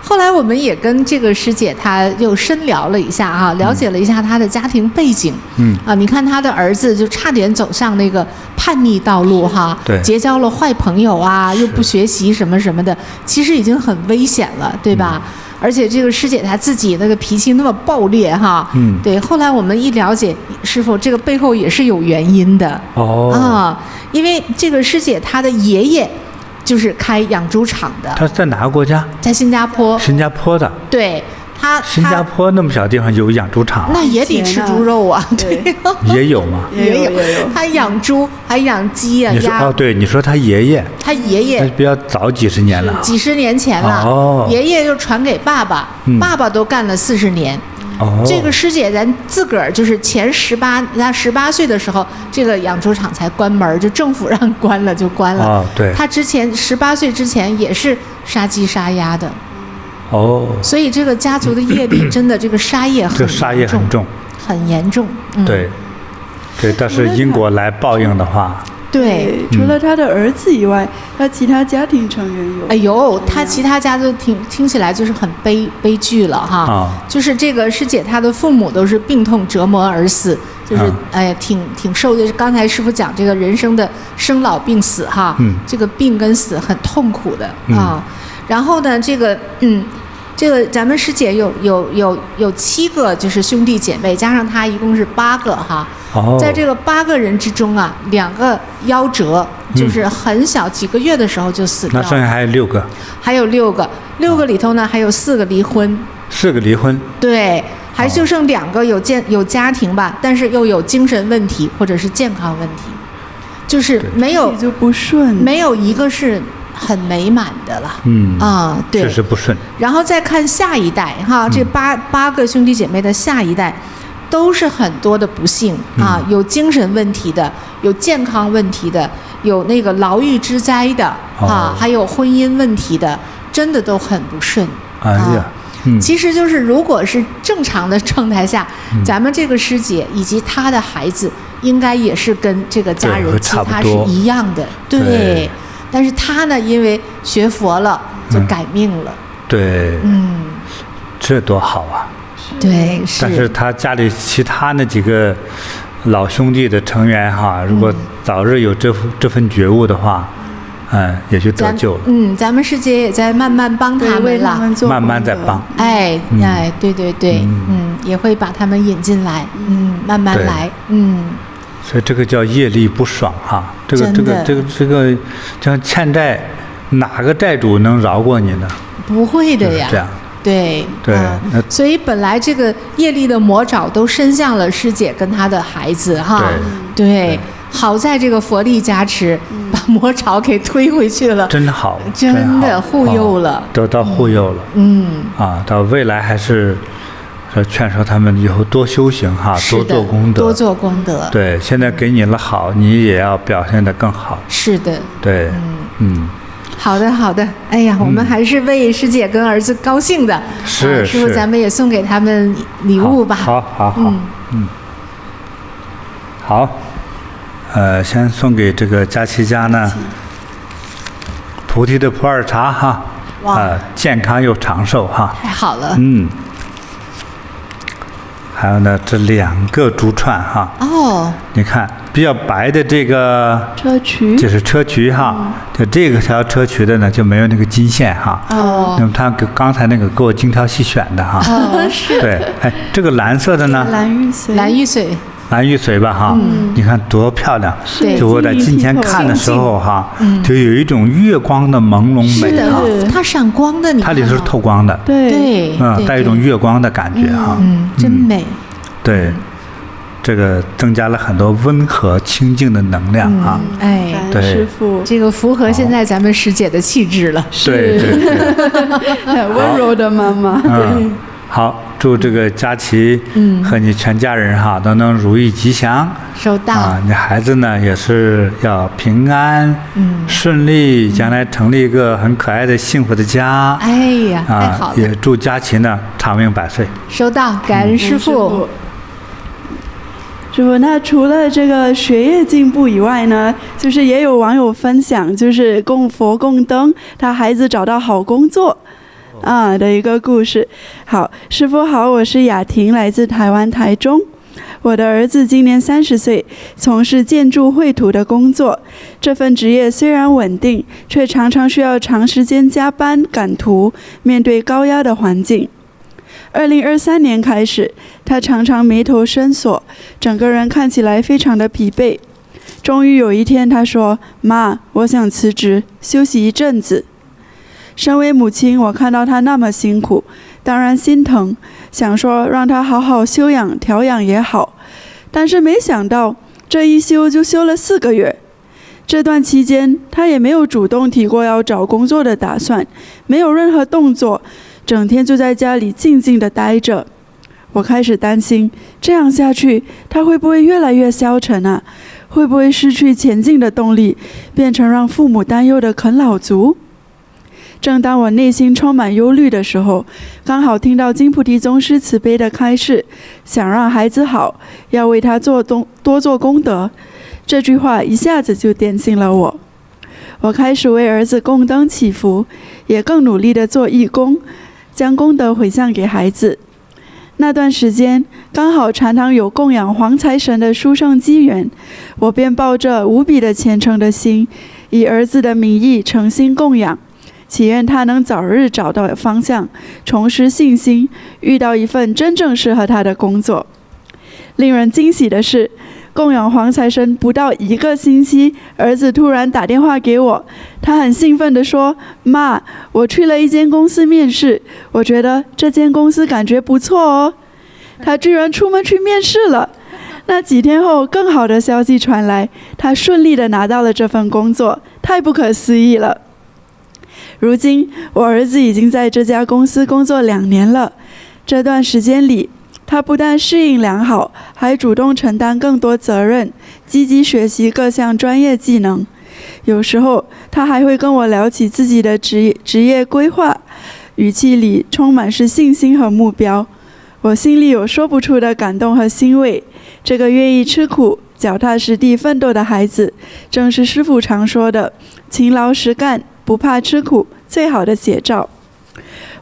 后来我们也跟这个师姐她又深聊了一下啊，了解了一下她的家庭背景。你看她的儿子就差点走上那个叛逆道路哈，对，结交了坏朋友啊，又不学习什么什么的，其实已经很危险了，对吧？而且这个师姐她自己那个脾气那么暴烈哈，对。后来我们一了解，师父这个背后也是有原因的因为这个师姐她的爷爷就是开养猪场的。他在哪个国家？在新加坡。新加坡的。对，新加坡那么小地方有养猪场，那也得吃猪肉啊。对，也有吗？也有。他养猪，还养鸡啊、鸭。对，你说他爷爷。他爷爷比较早几十年了。几十年前了。爷爷就传给爸爸，爸爸都干了40年。哦，这个师姐咱自个儿就是她18岁的时候，这个养猪场才关门，就政府让关了就关了。哦，对。她之前18岁之前也是杀鸡杀鸭的。哦。所以这个家族的业力真的这个杀业很严重，这杀业很重，很严重。对，对，但是因果来报应的话。对，除了他的儿子以外，他其他家庭成员有。哎呦，他其他家都听起来就是很悲剧了哈。就是这个师姐她的父母都是病痛折磨而死，就是挺受的。刚才师父讲这个人生的生老病死哈，这个病跟死很痛苦的啊。然后呢，这个咱们师姐有7个就是兄弟姐妹，加上她一共是8个哈。在这个8个人之中啊，2个夭折，就是很小几个月的时候就死掉了。那剩下还有6个。还有6个，6个里头呢还有4个离婚。4个离婚。对，还就剩2个有家庭吧，但是又有精神问题或者是健康问题，就是没有就不顺，没有一个是很美满的了。对，确实不顺。然后再看下一代哈，这八个兄弟姐妹的下一代。都是很多的不幸啊，有精神问题的，有健康问题的，有那个牢狱之灾的啊，还有婚姻问题的，真的都很不顺。哎呀，其实就是如果是正常的状态下，咱们这个师姐以及她的孩子，应该也是跟这个家人其他是一样的，对。但是她呢，因为学佛了，就改命了。对，这多好啊！对，但是他家里其他那几个老兄弟的成员哈，如果早日有这份觉悟的话，也就得救了。咱们师姐也在慢慢帮他们了，慢慢在帮。对，也会把他们引进来，慢慢来，所以这个叫业力不爽哈，这个像欠债，哪个债主能饶过你呢？不会的呀。这样。对，所以本来这个业力的魔爪都伸向了师姐跟她的孩子哈，对，好在这个佛力加持，把魔爪给推回去了，真好，真的护佑了，得到护佑了，到未来还是劝说他们以后多修行哈，多做功德，多做功德，对，现在给你了好，你也要表现得更好，是的，对，好的，哎呀，我们还是为师姐跟儿子高兴的。师傅，咱们也送给他们礼物吧。好，好，先送给这个佳琪家呢，菩提的普洱茶哈，健康又长寿哈。太好了。还有呢，这2个竹串哈。你看比较白的这个砗磲，这是砗磲哈。就这个条砗磲的呢，就没有那个金线哈。那么他刚才那个给我精挑细选的哈。是。对，这个蓝色的呢？蓝玉髓吧哈。你看多漂亮。就我在近前看的时候哈，就有一种月光的朦胧美哈。它闪光的，它里头是透光的。对。带一种月光的感觉哈。真美。对。这个增加了很多温和清净的能量啊！对，师父，这个符合现在咱们师姐的气质了。对，很温柔的妈妈。好，祝这个佳琪和你全家人哈都能如意吉祥。收到啊！你孩子呢也是要平安、顺利，将来成立一个很可爱的、幸福的家。哎呀，太好了！也祝佳琪呢长命百岁。收到，感恩师父。师父，那除了这个学业进步以外呢，就是也有网友分享，就是供佛供灯，他孩子找到好工作的一个故事。好，师父好，我是雅婷，来自台湾台中。我的儿子今年30岁，从事建筑绘图的工作。这份职业虽然稳定，却常常需要长时间加班赶图，面对高压的环境。2023年开始，他常常眉头深锁，整个人看起来非常的疲惫。终于有一天，他说：“妈，我想辞职，休息一阵子。”身为母亲，我看到他那么辛苦，当然心疼，想说让他好好休养调养也好。但是没想到，这一休就休了4个月。这段期间，他也没有主动提过要找工作的打算，没有任何动作，整天就在家里静静地待着。我开始担心，这样下去他会不会越来越消沉啊？会不会失去前进的动力，变成让父母担忧的啃老族？正当我内心充满忧虑的时候，刚好听到金菩提宗师慈悲的开示，想让孩子好，要为他多做功德。这句话一下子就点醒了我。我开始为儿子供灯祈福，也更努力地做义工，将功德回向给孩子。那段时间刚好禅堂有供养黄财神的殊胜机缘，我便抱着无比的虔诚的心，以儿子的名义诚心供养，祈愿他能早日找到方向，重拾信心，遇到一份真正适合他的工作。令人惊喜的是，供养黄财神不到1个星期，儿子突然打电话给我，他很兴奋地说：“妈，我去了一间公司面试，我觉得这间公司感觉不错哦。”他居然出门去面试了。那几天后，更好的消息传来，他顺利地拿到了这份工作，太不可思议了。如今，我儿子已经在这家公司工作2年了。这段时间里，他不但适应良好，还主动承担更多责任，积极学习各项专业技能。有时候，他还会跟我聊起自己的职业规划，语气里充满是信心和目标。我心里有说不出的感动和欣慰。这个愿意吃苦、脚踏实地奋斗的孩子，正是师父常说的勤劳实干、不怕吃苦最好的写照。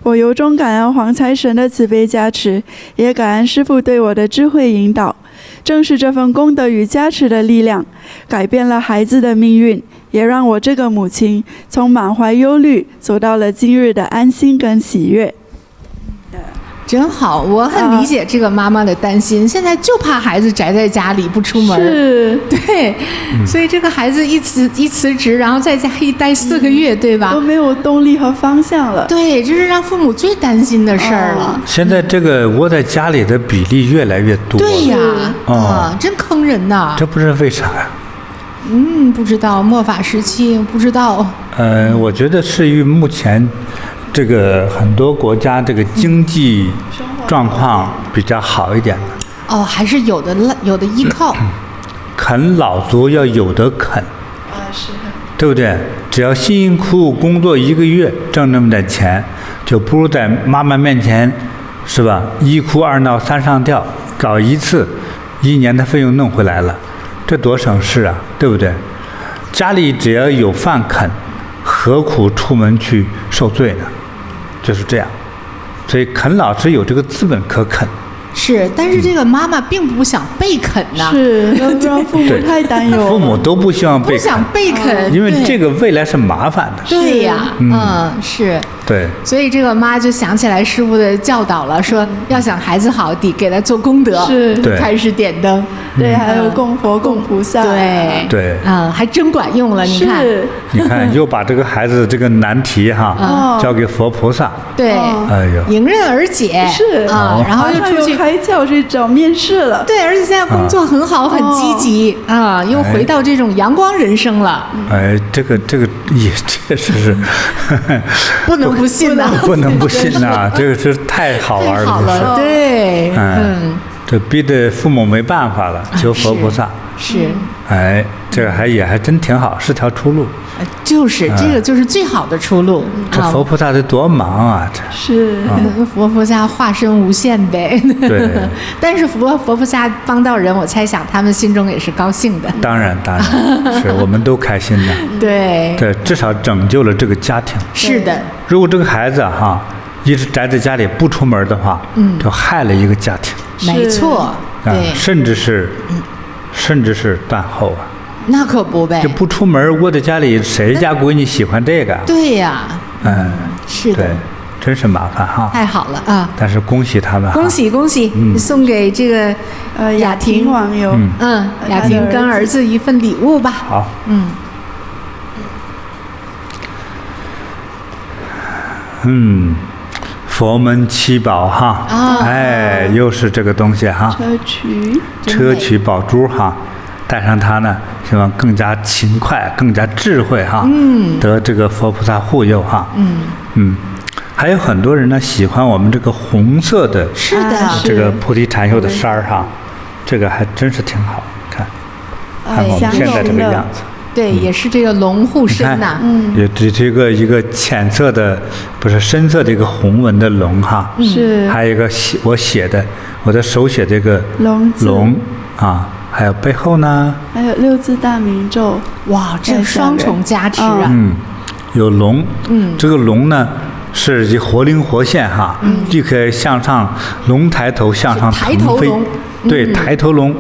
我由衷感恩黄财神的慈悲加持，也感恩师父对我的智慧引导。正是这份功德与加持的力量，改变了孩子的命运，也让我这个母亲从满怀忧虑走到了今日的安心跟喜悦。真好，我很理解这个妈妈的担心，现在就怕孩子宅在家里不出门。是，对，所以这个孩子一辞职，然后在家一待4个月，对吧？都没有动力和方向了。对，这是让父母最担心的事儿了。现在这个窝在家里的比例越来越多。对呀，真坑人呐！这不是为啥呀？不知道末法时期，不知道。我觉得是与目前这个很多国家这个经济状况比较好一点的。还是有的依靠。啃老族要有的啃。是。对不对？只要辛辛苦苦工作1个月挣那么点钱，就不如在妈妈面前，是吧？1哭2闹3上吊，搞一次，1年的费用弄回来了，这多省事啊，对不对？家里只要有饭啃，何苦出门去受罪呢？就是这样，所以啃老是有这个资本可啃。是，但是这个妈妈并不想被啃呐。是，要不让父母太担忧。父母都不希望被啃，不想被啃，因为这个未来是麻烦的。对呀，是。对。所以这个妈就想起来师父的教导了，说要想孩子好，得给他做功德。是。开始点灯。对，还有供佛、供菩萨。对。对。还真管用了，你看。你看，又把这个孩子这个难题交给佛菩萨。对。哎呦。迎刃而解。是。然后又出去。开窍去找面试了。对，而且现在工作很好，很积极又回到这种阳光人生了。这个也确实是不能不信呐，不能不信呐，这个是太好玩了，对，这逼得父母没办法了，求佛菩萨。是。这个也还真挺好，是条出路。就是这个就是最好的出路。这佛菩萨得多忙啊！这是佛菩萨化身无限呗。对。但是佛菩萨帮到人，我猜想他们心中也是高兴的。当然，是我们都开心的。对。对，至少拯救了这个家庭。是的。如果这个孩子一直宅在家里不出门的话，就害了一个家庭。没错。对。甚至是断后啊。那可不呗，就不出门窝在家里，谁家闺女喜欢这个？对呀，是的，对，真是麻烦太好了啊！但是恭喜他们，恭喜，送给这个雅婷网友，雅婷跟儿子一份礼物吧。好，佛门七宝又是这个东西砗磲宝珠带上它呢，希望更加勤快，更加智慧得这个佛菩萨护佑还有很多人呢喜欢我们这个红色的是的，这个菩提禅修的衫儿哈，这个还真是挺好看。看我们现在这个样子，对，也是这个龙护身呐。也这个一个浅色的，不是深色的一个红纹的龙哈。是。还有一个我的手写这个龙啊，还有背后呢，还有6字大明咒。哇，这双重加持啊！有龙，这个龙呢是活灵活现哈，立刻向上，龙抬头向上腾飞，对，抬头龙，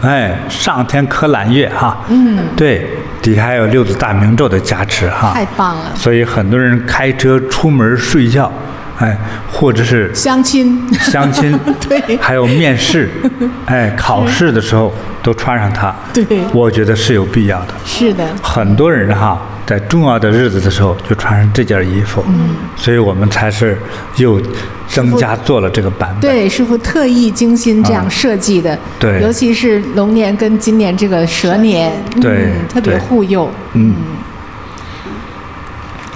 哎，上天可揽月哈，对，底下还有6字大明咒的加持哈，太棒了。所以很多人开车出门睡觉，哎，或者是相亲，对，还有面试，哎，考试的时候都穿上它，对，我觉得是有必要的。是的，很多人哈，在重要的日子的时候就穿上这件衣服，所以我们才是又增加做了这个版本。对，师父特意精心这样设计的，对，尤其是龙年跟今年这个蛇年，对，特别护佑。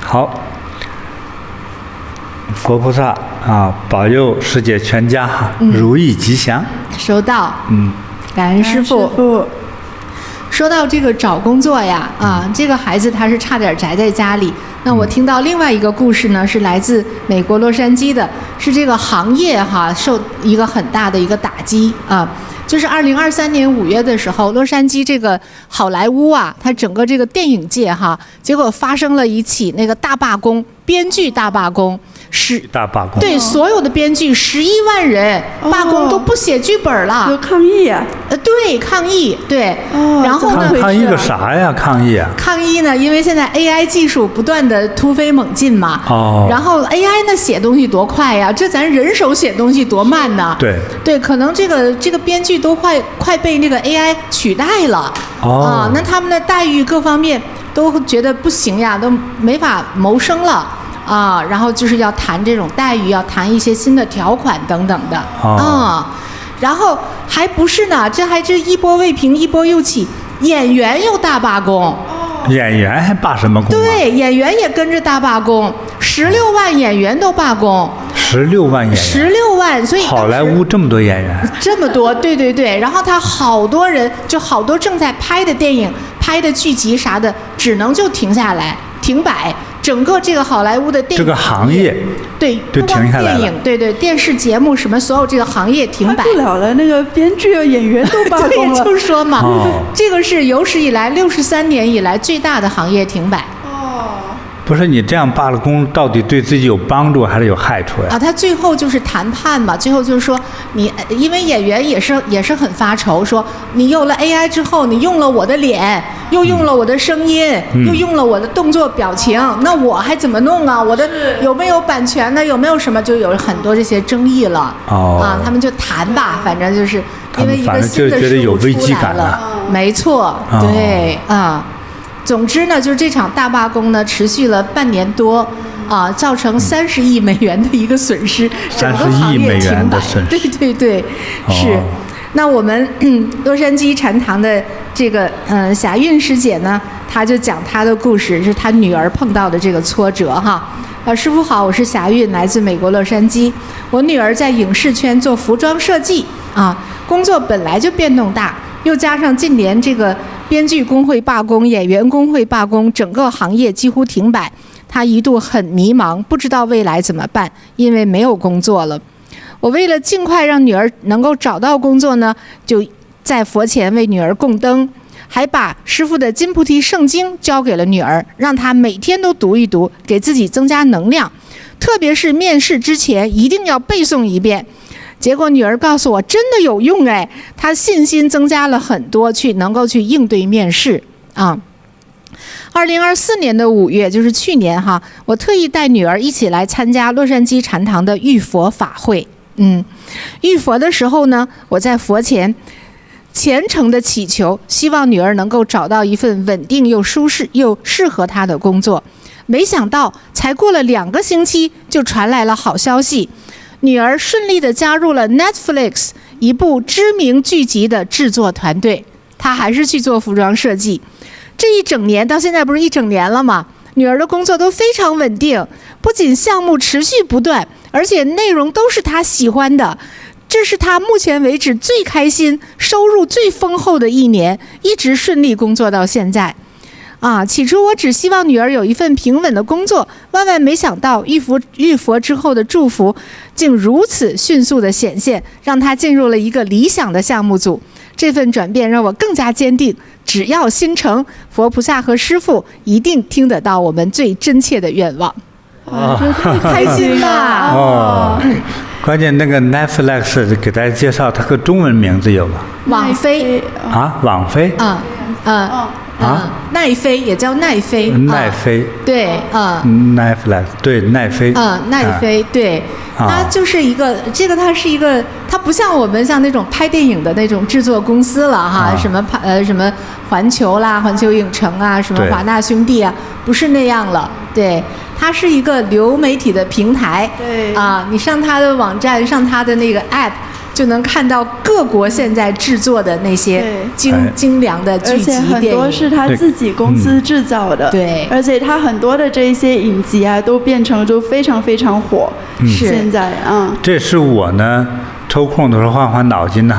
好。佛菩萨啊，保佑师姐全家哈，如意吉祥。收到。感恩师父。说到这个找工作呀，这个孩子他是差点宅在家里。那我听到另外一个故事呢，是来自美国洛杉矶的，是这个行业哈受一个很大的一个打击啊。就是2023年5月的时候，洛杉矶这个好莱坞啊，它整个这个电影界哈，结果发生了一起那个大罢工，编剧大罢工。大罢工，对，所有的编剧11万人罢工，都不写剧本了。有抗议啊？对，抗议，对。然后呢？抗议个啥呀？抗议啊？抗议呢？因为现在 AI 技术不断的突飞猛进嘛。然后 AI 呢写东西多快呀，这咱人手写东西多慢呢。对，可能这个编剧都快被这个 AI 取代了。那他们的待遇各方面都觉得不行呀，都没法谋生了。然后就是要谈这种待遇，要谈一些新的条款等等的然后还不是呢，这一波未平一波又起，演员又大罢工。演员还罢什么工？对，演员也跟着大罢工，16万演员都罢工。16万演员，16万，所以好莱坞这么多演员，这么多，对，然后他好多人，就好多正在拍的电影、拍的剧集啥的，只能就停下来、停摆。整个这个好莱坞的电影这个行业，对，就停下来了。电影，对，电视节目什么，所有这个行业停摆不了了。那个编剧、演员都罢工了。对，就说嘛，这个是有史以来63年以来最大的行业停摆。不是你这样罢了工，到底对自己有帮助还是有害处呀？他最后就是谈判嘛，最后就是说你，因为演员也是很发愁，说你有了 AI 之后，你用了我的脸，又用了我的声音，又用了我的动作表情，那我还怎么弄啊？我的有没有版权呢？有没有什么？就有很多这些争议了。他们就谈吧，反正就是因为一个新的事物出来了，没错，对总之呢，就是这场大罢工呢，持续了半年多，造成30亿美元的一个损失，整个行业停摆。对，是。那我们洛杉矶禅堂的这个霞韵师姐呢，她就讲她的故事，是她女儿碰到的这个挫折哈。师父好，我是霞韵，来自美国洛杉矶。我女儿在影视圈做服装设计工作本来就变动大，又加上近年这个编剧工会罢工、演员工会罢工，整个行业几乎停摆。他一度很迷茫，不知道未来怎么办，因为没有工作了。我为了尽快让女儿能够找到工作呢，就在佛前为女儿供灯，还把师父的金菩提圣经交给了女儿，让她每天都读一读，给自己增加能量。特别是面试之前一定要背诵一遍。结果女儿告诉我真的有用哎，她信心增加了很多，能够去应对面试2024年的5月，就是去年哈，我特意带女儿一起来参加洛杉矶禅堂的浴佛法会。浴佛的时候呢，我在佛前虔诚的祈求，希望女儿能够找到一份稳定又舒适又适合她的工作。没想到才过了2个星期，就传来了好消息，女儿顺利地加入了 Netflix 一部知名剧集的制作团队。她还是去做服装设计。这一整年到现在不是一整年了吗？女儿的工作都非常稳定，不仅项目持续不断，而且内容都是她喜欢的。这是她目前为止最开心、收入最丰厚的一年，一直顺利工作到现在。起初我只希望女儿有一份平稳的工作，万万没想到遇佛之后的祝福竟如此迅速的显现，让她进入了一个理想的项目组。这份转变让我更加坚定，只要心诚，佛菩萨和师父一定听得到我们最真切的愿望。这太开心了！关键那个 Netflix 给大家介绍，它个中文名字有吗？网飞网飞奈飞也叫奈飞，奈飞对Netflix 对奈飞奈飞对。它就是一个，它是一个，它不像我们像那种拍电影的那种制作公司了哈，什么环球啦、环球影城啊，什么华纳兄弟啊，不是那样了。对，它是一个流媒体的平台。对你上它的网站，上它的那个 app，就能看到各国现在制作的那些精良的剧集，而且很多是他自己公司制造的，对，而且他很多的这些影集都变成就非常非常火。现在这是我呢抽空的时候换脑筋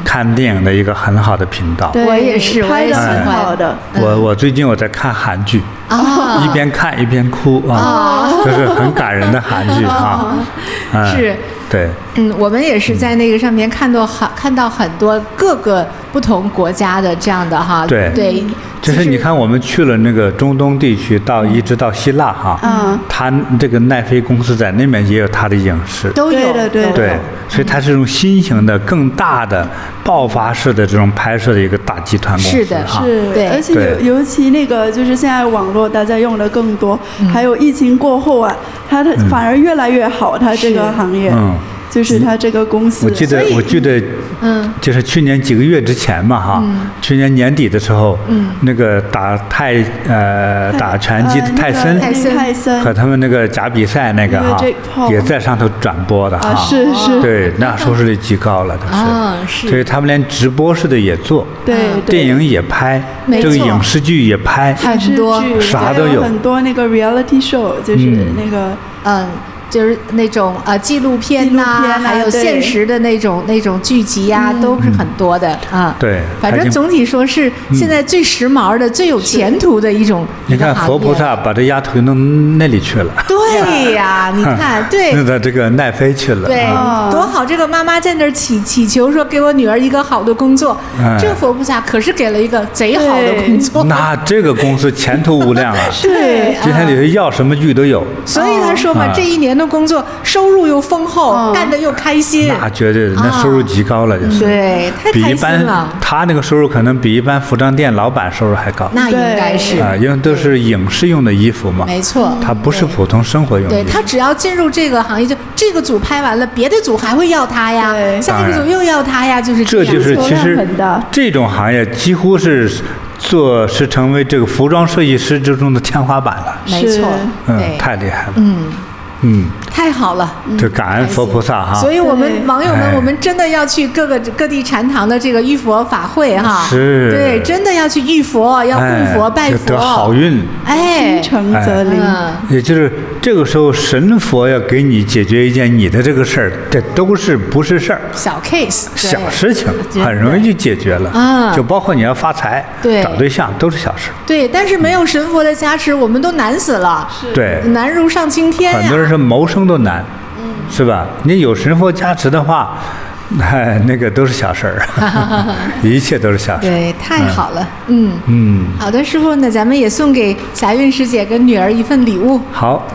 看电影的一个很好的频道。我也是，我也喜欢。好的。我最近我在看韩剧，一边看一边哭都是很感人的韩剧是。对，我们也是在那个上面看到很多各个不同国家的这样的对，就是你看我们去了那个中东地区，一直到希腊他这个奈飞公司在那边也有他的影视，都有的，对，所以它是这种新型的、更大的、爆发式的这种拍摄的一个大集团公司。是的，对，而且尤其那个就是现在网络大家用的更多，还有疫情过后它反而越来越好，它这个行业。就是他这个公司，我记得，就是去年几个月之前嘛，去年年底的时候，那个打拳击的泰森和他们那个假比赛那个也在上头转播的是，对，那收视率极高了，都是，所以他们连直播式的也做，对，电影也拍，这个影视剧也拍，很多，啥都有，很多那个 reality show 就是那个就是那种纪录片还有现实的那种剧集都是很多的对，反正总体说是现在最时髦的、最有前途的一种。你看佛菩萨把这丫头弄那里去了。对呀，你看，对，弄到这个奈飞去了。对，多好！这个妈妈在那儿祈求说，给我女儿一个好的工作。这个佛菩萨可是给了一个贼好的工作。那这个公司前途无量啊！对，今天里头要什么剧都有。所以他说嘛，这一年的工作收入又丰厚，干得又开心。那绝对，那收入极高了，就是。对，太开心了。他那个收入可能比一般服装店老板收入还高。那应该是因为都是影视用的衣服嘛。没错。他不是普通生活用的。对，他只要进入这个行业，就这个组拍完了，别的组还会要他呀，下一个组又要他呀，就是这样。这就是其实这种行业几乎是成为这个服装设计师之中的天花板了。没错，太厉害了。太好了，就感恩佛菩萨所以我们网友们，我们真的要去各地禅堂的这个遇佛法会是，对，真的要去遇佛，要供佛拜佛，得好运，心诚则灵。也就是这个时候，神佛要给你解决一件你的这个事儿，这都不是事儿，小 case， 小事情，很容易就解决了就包括你要发财，找对象都是小事。对，但是没有神佛的加持，我们都难死了。对，难如上青天呀。很多人说谋生都难，是吧？你有神佛加持的话，那个都是小事儿，一切都是小事。对，太好了。好的，师父，那咱们也送给霞韵师姐跟女儿一份礼物。好。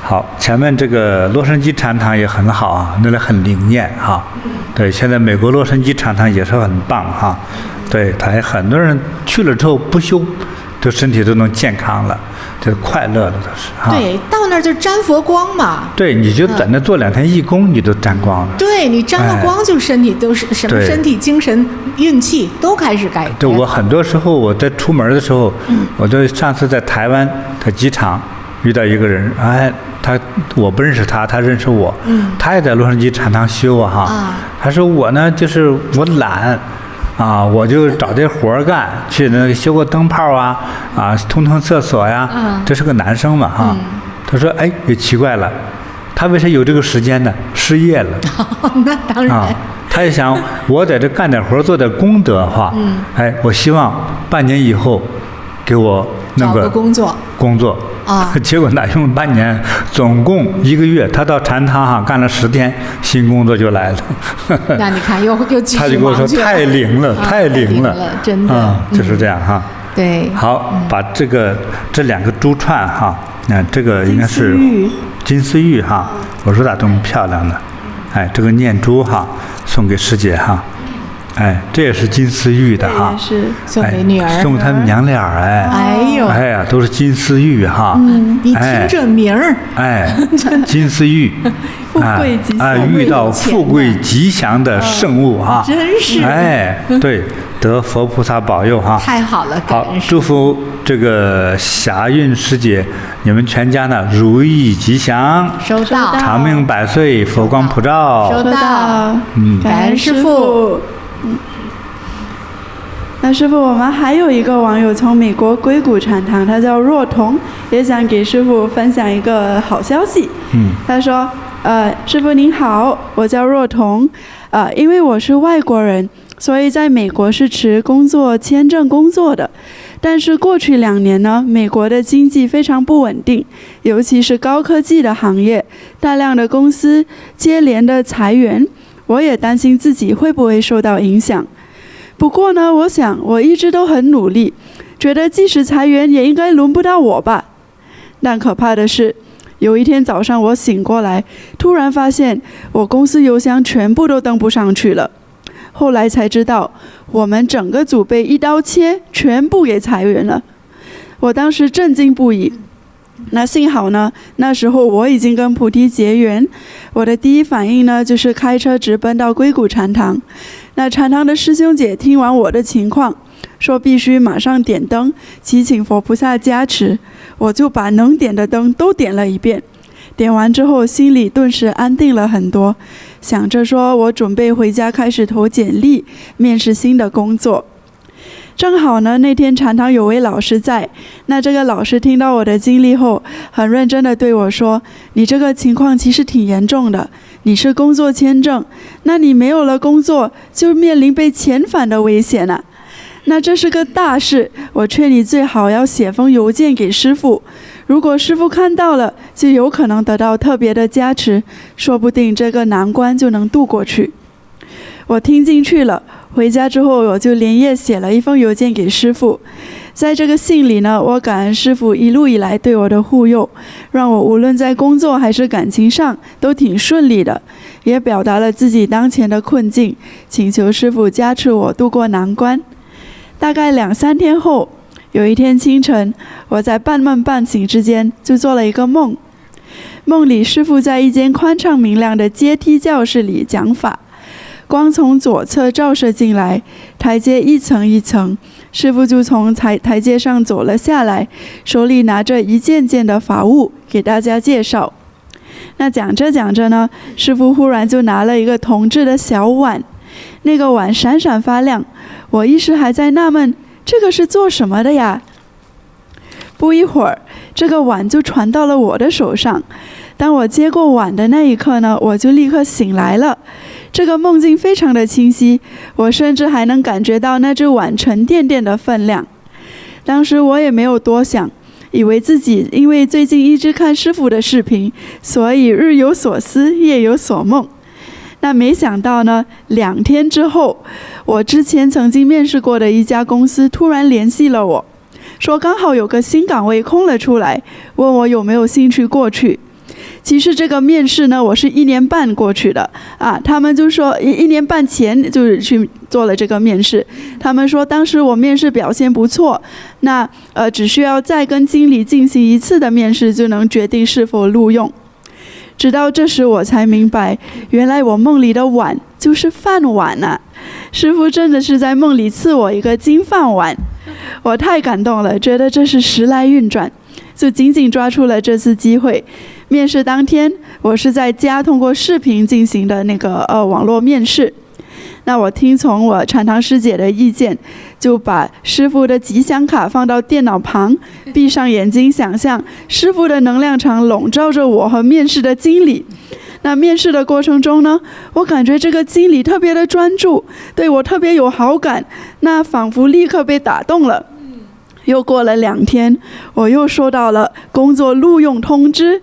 好，前面这个洛杉矶禅堂也很好那里很灵验对，现在美国洛杉矶禅堂也是很棒对，他也很多人去了之后不修，就身体都能健康了，就快乐了，都是对，到那儿就沾佛光嘛。对，你就在那做2天义工，你都沾光了。对，你沾了光，就身体都是什么身体、精神、运气都开始改变。对，我很多时候我在出门的时候，我就上次在台湾的机场遇到一个人，我不认识他，他认识我，他也在洛杉矶禅堂修他说我呢，就是我懒，啊，我就找这活儿干，去那个修个灯泡啊，通厕所呀。这是个男生嘛哈。他说，哎，也奇怪了，他为啥有这个时间呢？失业了。那当然。他也想，我在这干点活，做点功德哈。哎，我希望半年以后给我弄个工作。结果哪用半年，总共1个月，他到禅堂干了10天，新工作就来了。那你看又继续他就跟我说太灵了，太灵了，真的就是这样哈。对，好，把这2个珠串哈，这个应该是金丝玉哈，我说咋这么漂亮呢？哎，这个念珠哈，送给师姐哈。哎，这也是金丝玉的哈，是送给女儿，送给他们娘俩哎呀，都是金丝玉哈。你听这名儿，金丝玉，富贵吉祥，遇到富贵吉祥的圣物哈，真是，对，得佛菩萨保佑哈，太好了，好，祝福这个霞韵师姐，你们全家呢如意吉祥，收到，长命百岁，佛光普照，收到，感恩师父。那师父，我们还有一个网友从美国硅谷禅堂，他叫若彤，也想给师父分享一个好消息。他说，师父您好，我叫若彤，因为我是外国人，所以在美国是持工作签证工作的。但是过去2年呢，美国的经济非常不稳定，尤其是高科技的行业，大量的公司接连的裁员，我也担心自己会不会受到影响。不过呢，我想我一直都很努力，觉得即使裁员也应该轮不到我吧。但可怕的是，有一天早上我醒过来，突然发现我公司邮箱全部都登不上去了。后来才知道，我们整个组被一刀切，全部给裁员了。我当时震惊不已。那幸好呢，那时候我已经跟菩提结缘，我的第一反应呢就是开车直奔到硅谷禅堂。那禅堂的师兄姐听完我的情况，说必须马上点灯，祈请佛菩萨加持。我就把能点的灯都点了一遍，点完之后心里顿时安定了很多，想着说我准备回家开始投简历，面试新的工作。正好呢，那天禅堂有位老师在，那这个老师听到我的经历后，很认真地对我说，你这个情况其实挺严重的，你是工作签证，那你没有了工作就面临被遣返的危险了。那这是个大事，我劝你最好要写封邮件给师父，如果师父看到了，就有可能得到特别的加持，说不定这个难关就能度过去。我听进去了，回家之后我就连夜写了一封邮件给师父。在这个信里呢，我感恩师父一路以来对我的护佑，让我无论在工作还是感情上都挺顺利的，也表达了自己当前的困境，请求师父加持我度过难关。大概2-3天后，有一天清晨，我在半梦半醒之间就做了一个梦，梦里师父在一间宽敞明亮的阶梯教室里讲法，光从左侧照射进来，台阶一层一层，师父就从台阶上走了下来，手里拿着一件件的法物给大家介绍。那讲着讲着呢，师父忽然就拿了一个铜制的小碗，那个碗闪闪发亮，我一时还在纳闷，这个是做什么的呀？不一会儿，这个碗就传到了我的手上。当我接过碗的那一刻呢，我就立刻醒来了。这个梦境非常的清晰，我甚至还能感觉到那只碗沉甸甸的分量。当时我也没有多想，以为自己因为最近一直看师父的视频，所以日有所思，夜有所梦。那没想到呢，2天之后，我之前曾经面试过的一家公司突然联系了我，说刚好有个新岗位空了出来，问我有没有兴趣过去。其实这个面试呢，我是1年半过去的他们就说1年半前就是去做了这个面试，他们说当时我面试表现不错，那只需要再跟经理进行1次的面试就能决定是否录用。直到这时我才明白，原来我梦里的碗就是饭碗啊！师父真的是在梦里赐我一个金饭碗，我太感动了，觉得这是时来运转，就紧紧抓住了这次机会。面试当天，我是在家通过视频进行的那个网络面试。那我听从我禅堂师姐的意见，就把师父的吉祥卡放到电脑旁，闭上眼睛想象师父的能量场笼罩着我和面试的经理。那面试的过程中呢，我感觉这个经理特别的专注，对我特别有好感，那仿佛立刻被打动了。又过了2天，我又收到了工作录用通知，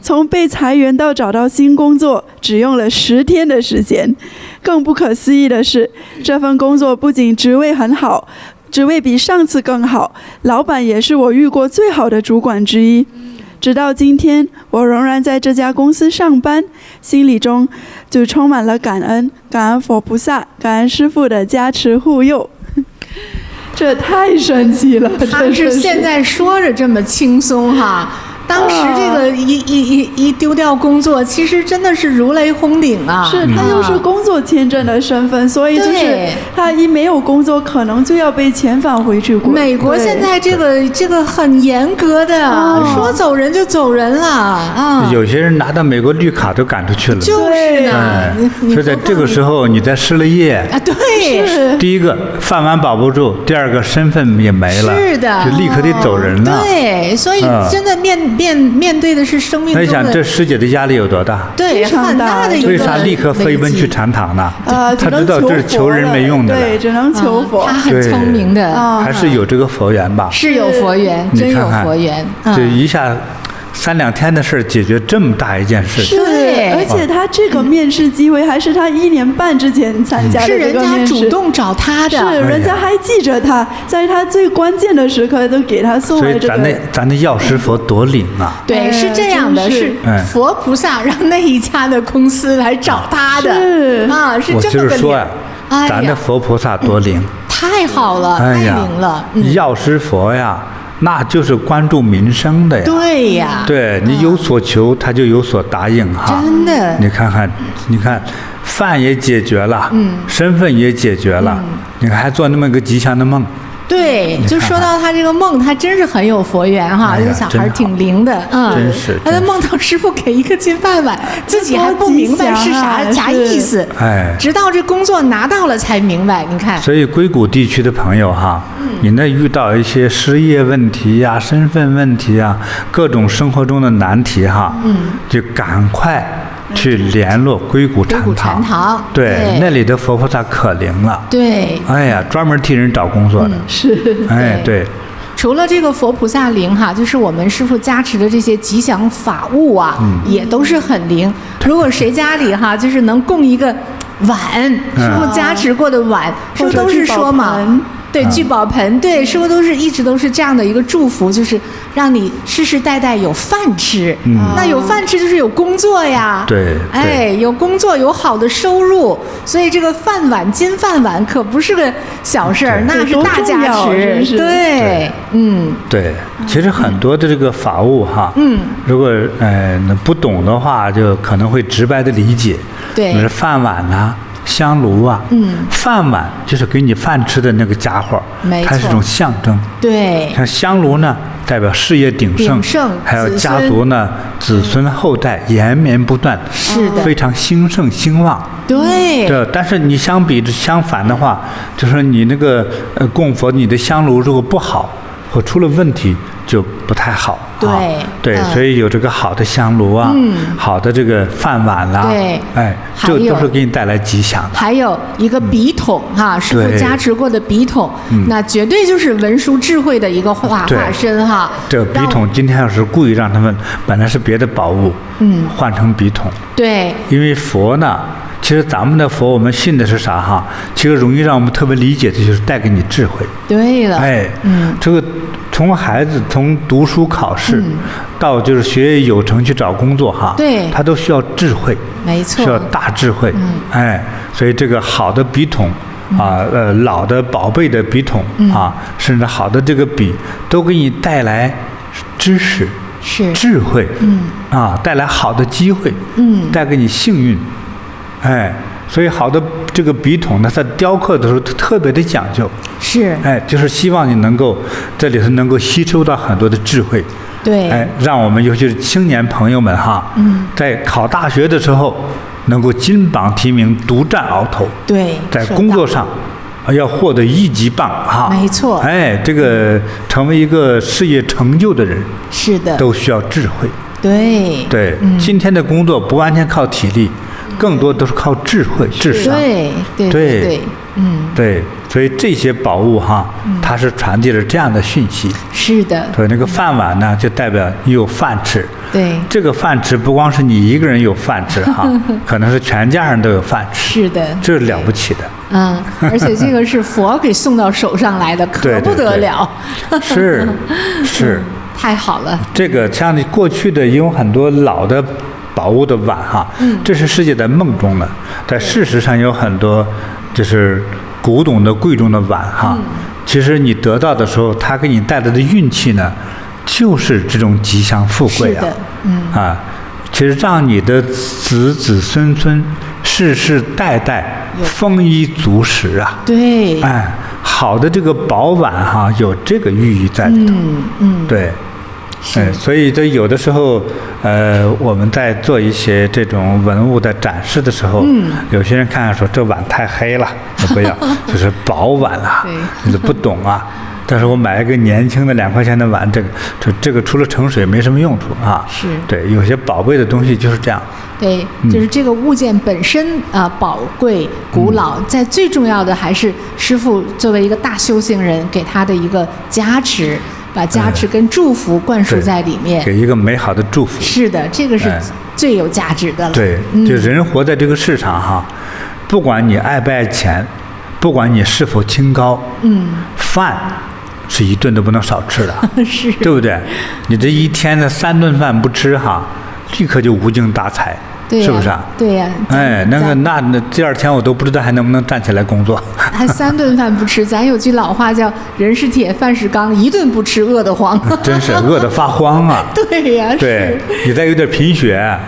从被裁员到找到新工作只用了10天的时间。更不可思议的是，这份工作不仅职位很好，职位比上次更好，老板也是我遇过最好的主管之一。直到今天，我仍然在这家公司上班，心里中就充满了感恩，感恩佛菩萨，感恩师父的加持护佑。这太神奇了！他是现在说着这么轻松哈，当时这个一丢掉工作，其实真的是如雷轰顶啊！是他又是工作签证的身份，所以就是他一没有工作，可能就要被遣返回去。美国现在这个很严格的，说走人就走人了啊！有些人拿到美国绿卡都赶出去了。就是呢，所以在这个时候，你再失了业啊，对，第一个饭碗保不住，第二个身份也没了，是的，就立刻得走人了。对，所以真的面对的是生命中的。那想这师姐的压力有多大？对，很大的一个。为啥立刻飞奔去禅堂呢？他知道这是求人没用的，对，只能求佛。他很聪明的，还是有这个佛缘吧？是有佛缘，真有佛缘。这一下3、2天的事解决这么大一件事情。对，而且他这个面试机会还是他1年半之前参加的这个面试，是人家主动找他的，是人家还记着他，在他最关键的时刻都给他送了这个。所以咱的药师佛多灵啊！对，是这样的，是佛菩萨让那一家的公司来找他的，啊，是这么个。我就是说呀，咱的佛菩萨多灵，太好了，太灵了。药师佛呀。那就是关注民生的呀，对呀，对你有所求，他就有所答应哈。真的，你看，饭也解决了，身份也解决了，你看还做那么个吉祥的梦。对，就说到他这个梦，他真是很有佛缘哈，这个小孩挺灵的，真是。他梦到师父给一个金饭碗，自己还不明白是啥意思，直到这工作拿到了才明白。你看，所以硅谷地区的朋友哈，你那遇到一些失业问题呀、身份问题呀、各种生活中的难题哈，就赶快去联络硅谷禅堂，对，那里的佛菩萨可灵了，对，哎呀，专门替人找工作的，是，哎，对。除了这个佛菩萨灵哈，就是我们师父加持的这些吉祥法物啊，也都是很灵。如果谁家里哈，就是能供一个碗，师父加持过的碗，师父都是说嘛。对，聚宝盆，对，师父一直都是这样的一个祝福，就是让你世世代代有饭吃。那有饭吃就是有工作呀，对，哎，有工作有好的收入，所以这个饭碗金饭碗可不是个小事儿，那是大加持。对，对，其实很多的这个法物哈，如果不懂的话，就可能会直白的理解，对，比如饭碗呐。香炉啊，饭碗就是给你饭吃的那个家伙，它是一种象征。对，像香炉呢，代表事业鼎盛，还有家族呢，子孙后代延绵不断，是的，非常兴盛兴旺。对，但是你相反的话，就是你那个供佛，你的香炉如果不好或出了问题，就不太好。对，所以有这个好的香炉啊，好的这个饭碗啦，对，哎，这都是给你带来吉祥的。还有一个笔筒哈，师父加持过的笔筒，那绝对就是文殊智慧的一个化身哈。这个笔筒今天要是故意让他们本来是别的宝物，换成笔筒，对，因为佛呢。其实咱们的佛，我们信的是啥哈？其实容易让我们特别理解的就是带给你智慧。对了，哎，这个从孩子从读书考试，到就是学业有成去找工作哈，对，他都需要智慧，没错，需要大智慧。哎，所以这个好的笔筒啊，老的宝贝的笔筒啊，甚至好的这个笔，都给你带来知识、智慧，带来好的机会，带给你幸运。哎，所以好的这个笔筒呢，在雕刻的时候特别的讲究，哎，就是希望你能够这里头能够吸收到很多的智慧，对，哎，让我们尤其是青年朋友们哈，在考大学的时候，能够金榜题名、独占鳌头，对，在说到工作上要获得一级棒哈。没错哎，这个成为一个事业成就的人，是的，都需要智慧。对对，今天的工作不完全靠体力，更多都是靠智慧、智商。对对对对，对，所以这些宝物哈，它是传递了这样的讯息。是的，对，那个饭碗呢，就代表你有饭吃。对，这个饭吃不光是你一个人有饭吃哈，可能是全家人都有饭吃，是的，这是了不起的。而且这个是佛给送到手上来的，可对不得了。是是，太好了。这个像你过去的有很多老的宝物的碗哈，这是世界在梦中的，但事实上有很多就是古董的贵重的碗哈，其实你得到的时候，它给你带来的运气呢，就是这种吉祥富贵啊。是的，啊，其实让你的子子孙孙世世代代丰衣足食啊。对，哎，好的这个宝碗哈，有这个寓意在里头。对。哎，所以这有的时候，我们在做一些这种文物的展示的时候，有些人看说这碗太黑了，不要，就是宝碗啊，你都不懂啊。但是我买一个年轻的2块钱的碗，这个除了盛水没什么用处啊。是。对，有些宝贝的东西就是这样。对，就是这个物件本身宝贵古老，在最重要的还是师父作为一个大修行人给他的一个加持。把加持跟祝福灌输在里面，给一个美好的祝福。是的，这个是最有价值的了。对，就人活在这个世上哈，不管你爱不爱钱，不管你是否清高，饭是一顿都不能少吃的，是，对不对？你这一天的3顿饭不吃哈，立刻就无精打采。是不是啊？对呀。哎，那第2天我都不知道还能不能站起来工作。还3顿饭不吃，咱有句老话叫“人是铁，饭是钢”，一顿不吃饿得慌。真是饿得发慌啊！对呀，对，你再有点贫血，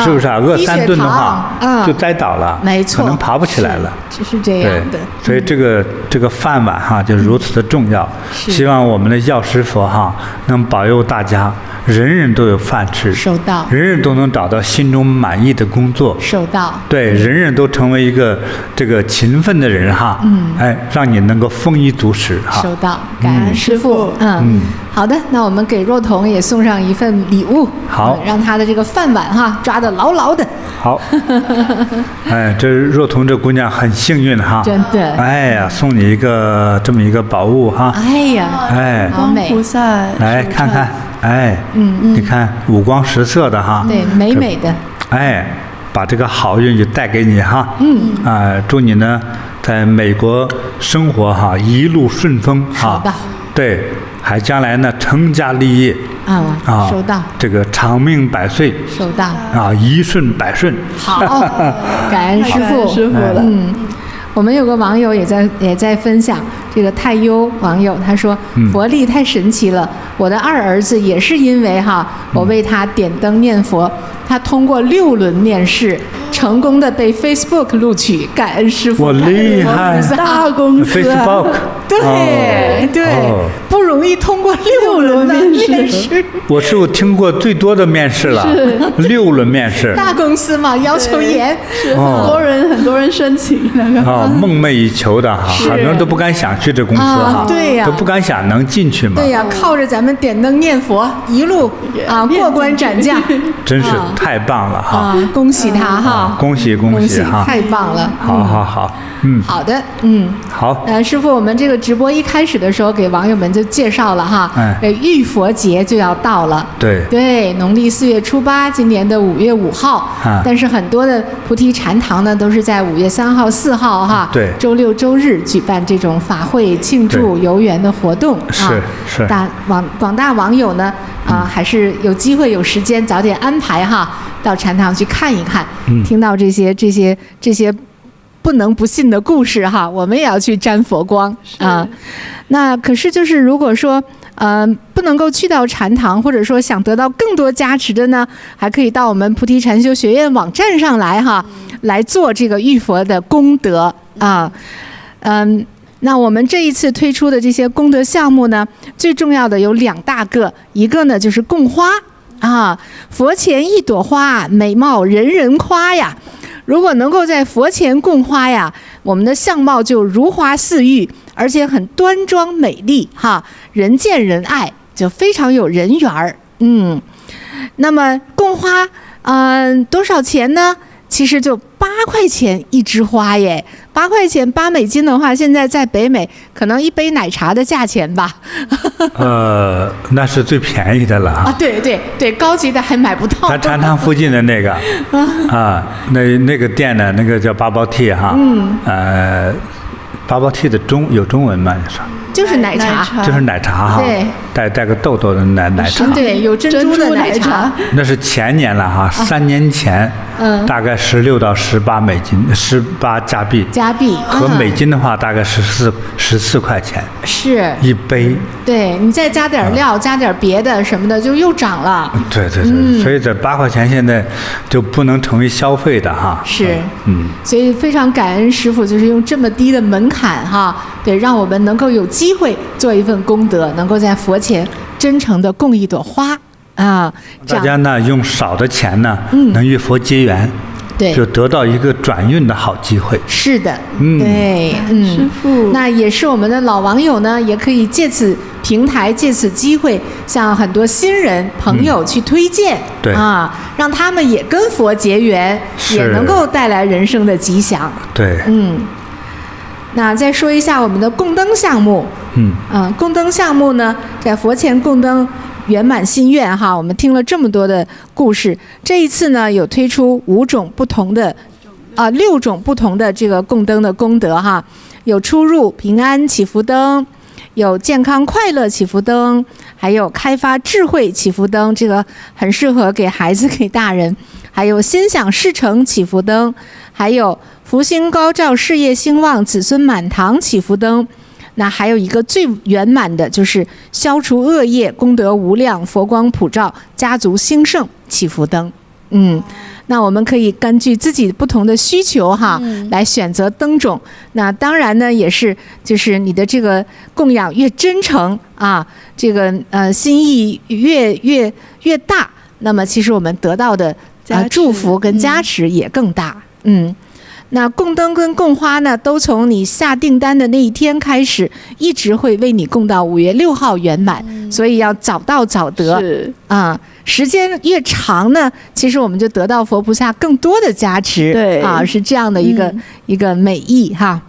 是不是啊？饿3顿的话，就栽倒了，没错，可能爬不起来了。是这样的。所以这个饭碗哈，就如此的重要。希望我们的药师佛哈，能保佑大家。人人都有饭吃，收到；人人都能找到心中满意的工作，收到。对，人人都成为一个这个勤奋的人哈，哎，让你能够丰衣足食哈。收到，感恩师父。好的，那我们给若彤也送上一份礼物，好，让他的这个饭碗哈抓得牢牢的。好，哎，这若彤这姑娘很幸运哈，真的。哎呀，送你这么一个宝物哈。哎呀，哎，好美，菩萨，来看看。哎，你看五光十色的哈，对，美美的。哎，把这个好运就带给你哈。祝你呢在美国生活哈一路顺风哈。收到。对，还将来呢成家立业。收到。这个长命百岁。收到。一顺百顺。好，感恩师父。师父了。我们有个网友也在分享，这个太优网友他说，佛力太神奇了。我的2儿子也是因为我为他点灯念佛，他通过6轮面试，成功的被 Facebook 录取，感恩师父。我厉害，大公司。Facebook。对，不容易通过6轮面试。我是听过最多的面试了，6轮面试。大公司嘛，要求严，很多人申请那个。梦寐以求的哈，很多人都不敢想去这公司哈，对呀，都不敢想能进去吗？对呀，靠着咱们点灯念佛，一路过关斩将，真是太棒了哈！恭喜他哈！恭喜哈！太棒了！好，好的，好。师父，我们这个直播一开始的时候给网友们就介绍了哈，浴佛节就要到了，对，农历4月初8，今年的5月5号，但是很多的菩提禅堂呢都是在5月3号、4号哈，对，周6、周日举办这种法会庆祝游园的活动啊，是。广大网友呢还是有机会有时间早点安排哈，到禅堂去看一看，听到这些不能不信的故事哈，我们也要去沾佛光啊。那可是就是如果说不能够去到禅堂，或者说想得到更多加持的呢，还可以到我们菩提禅修学院网站上来哈，来做这个浴佛的功德啊。那我们这一次推出的这些功德项目呢，最重要的有2大个，一个呢就是供花啊，佛前一朵花，美貌人人夸呀。如果能够在佛前供花呀，我们的相貌就如花似玉，而且很端庄美丽哈，人见人爱，就非常有人缘儿。那么供花，多少钱呢？其实就8块钱一枝花耶，8块钱8美金的话，现在在北美可能一杯奶茶的价钱吧。那是最便宜的了啊，对，高级的还买不到。咱长塘附近的那个那个店呢，那个叫bubble tea哈，bubble tea的有中文吗？你说？就是奶茶，就是奶茶哈，对，带个豆豆的奶茶，对，有珍珠的奶茶。那是前年了哈，3年前，大概16到18美金，18加币，和美金的话大概14块钱，是一杯。对，你再加点料，加点别的什么的，就又涨了。对，所以这8块钱现在就不能成为消费的哈。是，所以非常感恩师父，就是用这么低的门槛哈，对，让我们能够有机会做一份功德，能够在佛前真诚的供一朵花啊。大家呢用少的钱呢，能与佛结缘。对，就得到一个转运的好机会。是的，对，师父，那也是我们的老网友呢，也可以借此平台、借此机会，向很多新人朋友去推荐，对啊，让他们也跟佛结缘，也能够带来人生的吉祥。对，那再说一下我们的供灯项目，供灯项目呢，在佛前供灯。圆满心愿哈，我们听了这么多的故事，这一次呢有推出6种不同的这个供灯的功德哈，有出入平安祈福灯，有健康快乐祈福灯，还有开发智慧祈福灯，这个很适合给孩子给大人，还有心想事成祈福灯，还有福星高照事业兴旺子孙满堂祈福灯。那还有一个最圆满的，就是消除恶业，功德无量，佛光普照，家族兴盛祈福灯。那我们可以根据自己不同的需求哈，来选择灯种。那当然呢，也是就是你的这个供养越真诚啊，这个心意越大，那么其实我们得到的祝福跟加持也更大。那供灯跟供花呢，都从你下订单的那一天开始，一直会为你供到5月6号圆满，所以要早到早得。是时间越长呢，其实我们就得到佛菩萨更多的加持。对是这样的一个美意哈。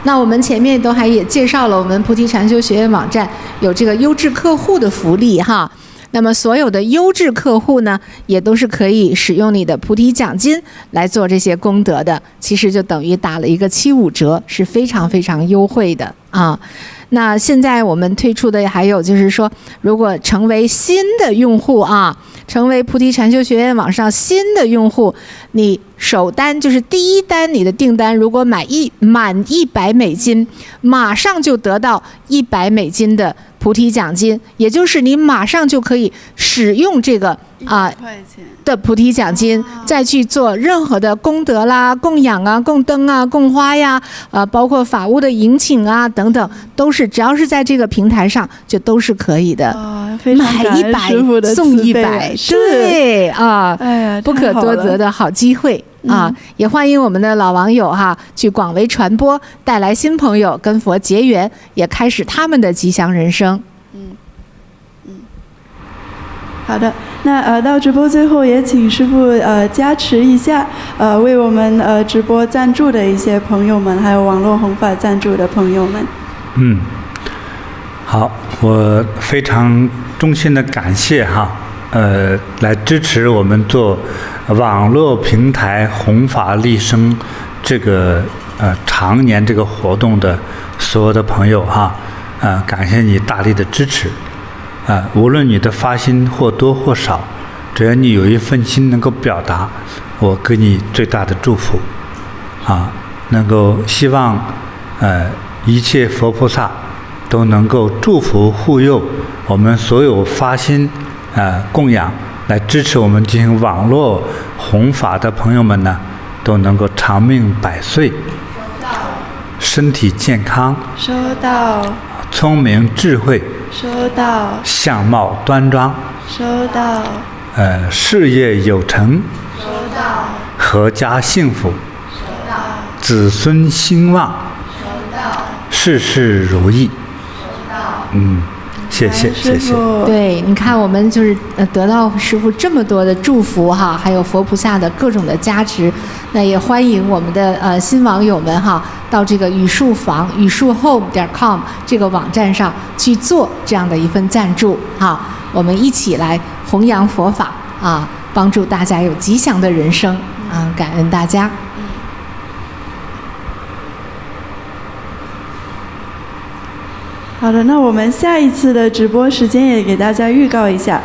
那我们前面也介绍了我们菩提禅修学院网站有这个优质客户的福利哈。那么所有的优质客户呢，也都是可以使用你的菩提奖金来做这些功德的，其实就等于打了一个75折，是非常非常优惠的啊。那现在我们推出的还有就是说，如果成为新的用户啊，成为菩提禅修学院网上新的用户，你首单就是第一单，你的订单如果满100美金，马上就得到100美金的菩提奖金，也就是你马上就可以使用这个的菩提奖金，再去做任何的功德啦、供养啊、供灯啊、供花呀，包括法务的迎请啊等等，都是只要是在这个平台上就都是可以的。买100送100，对啊，不可多得的好机会啊！也欢迎我们的老网友哈，去广为传播，带来新朋友跟佛结缘，也开始他们的吉祥人生。好的，那到直播最后也请师父加持一下，为我们直播赞助的一些朋友们，还有网络弘法赞助的朋友们。好，我非常衷心的感谢哈，来支持我们做网络平台弘法利生这个常年这个活动的所有的朋友哈，感谢你大力的支持。无论你的发心或多或少，只要你有一份心能够表达，我给你最大的祝福，能够希望一切佛菩萨都能够祝福护佑我们所有发心供养来支持我们进行网络弘法的朋友们呢，都能够长命百岁，身体健康，收到，聪明智慧，收到，相貌端庄，收到，事业有成，收到，阖家幸福，子孙兴旺，事事如意。谢谢谢谢。对，你看我们就是得到师父这么多的祝福哈，还有佛菩萨的各种的加持，那也欢迎我们的新网友们哈，到这个语树房语树 home.com 这个网站上去做这样的一份赞助哈，我们一起来弘扬佛法啊，帮助大家有吉祥的人生啊，感恩大家。好的，那我们下一次的直播时间也给大家预告一下，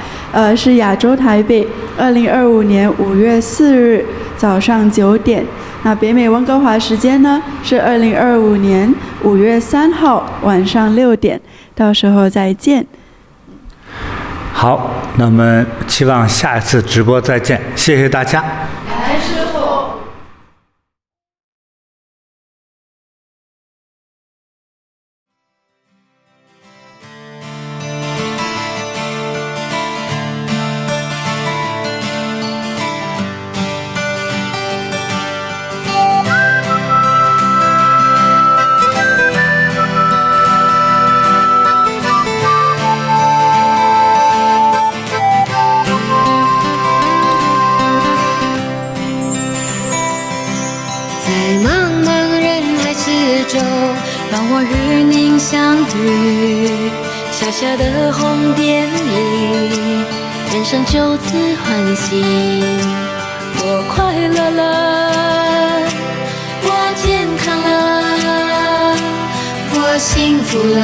是亚洲台北2025年5月4日早上9点，那北美温哥华时间呢是2025年5月3号晚上6点，到时候再见。好，那么期望下一次直播再见，谢谢大家。感恩师父。让我与您相遇，小小的红点里，人生就此欢喜。我快乐了，我健康了，我幸福了，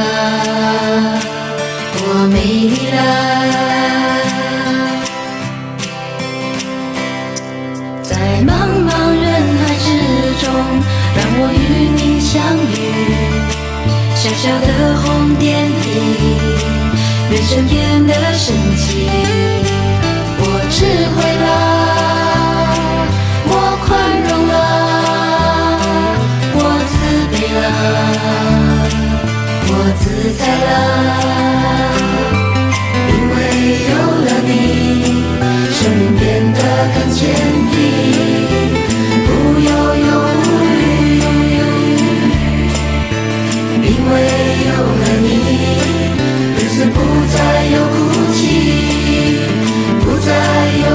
我美丽了。在茫茫人海之中，让我与您相遇，小小的红点里，人生变得神奇。我智慧了，我宽容了，我慈悲了，我自在了。因为有了你，生命变得更坚定，不要忧虑。因为有了你，日子不再有哭泣，不再有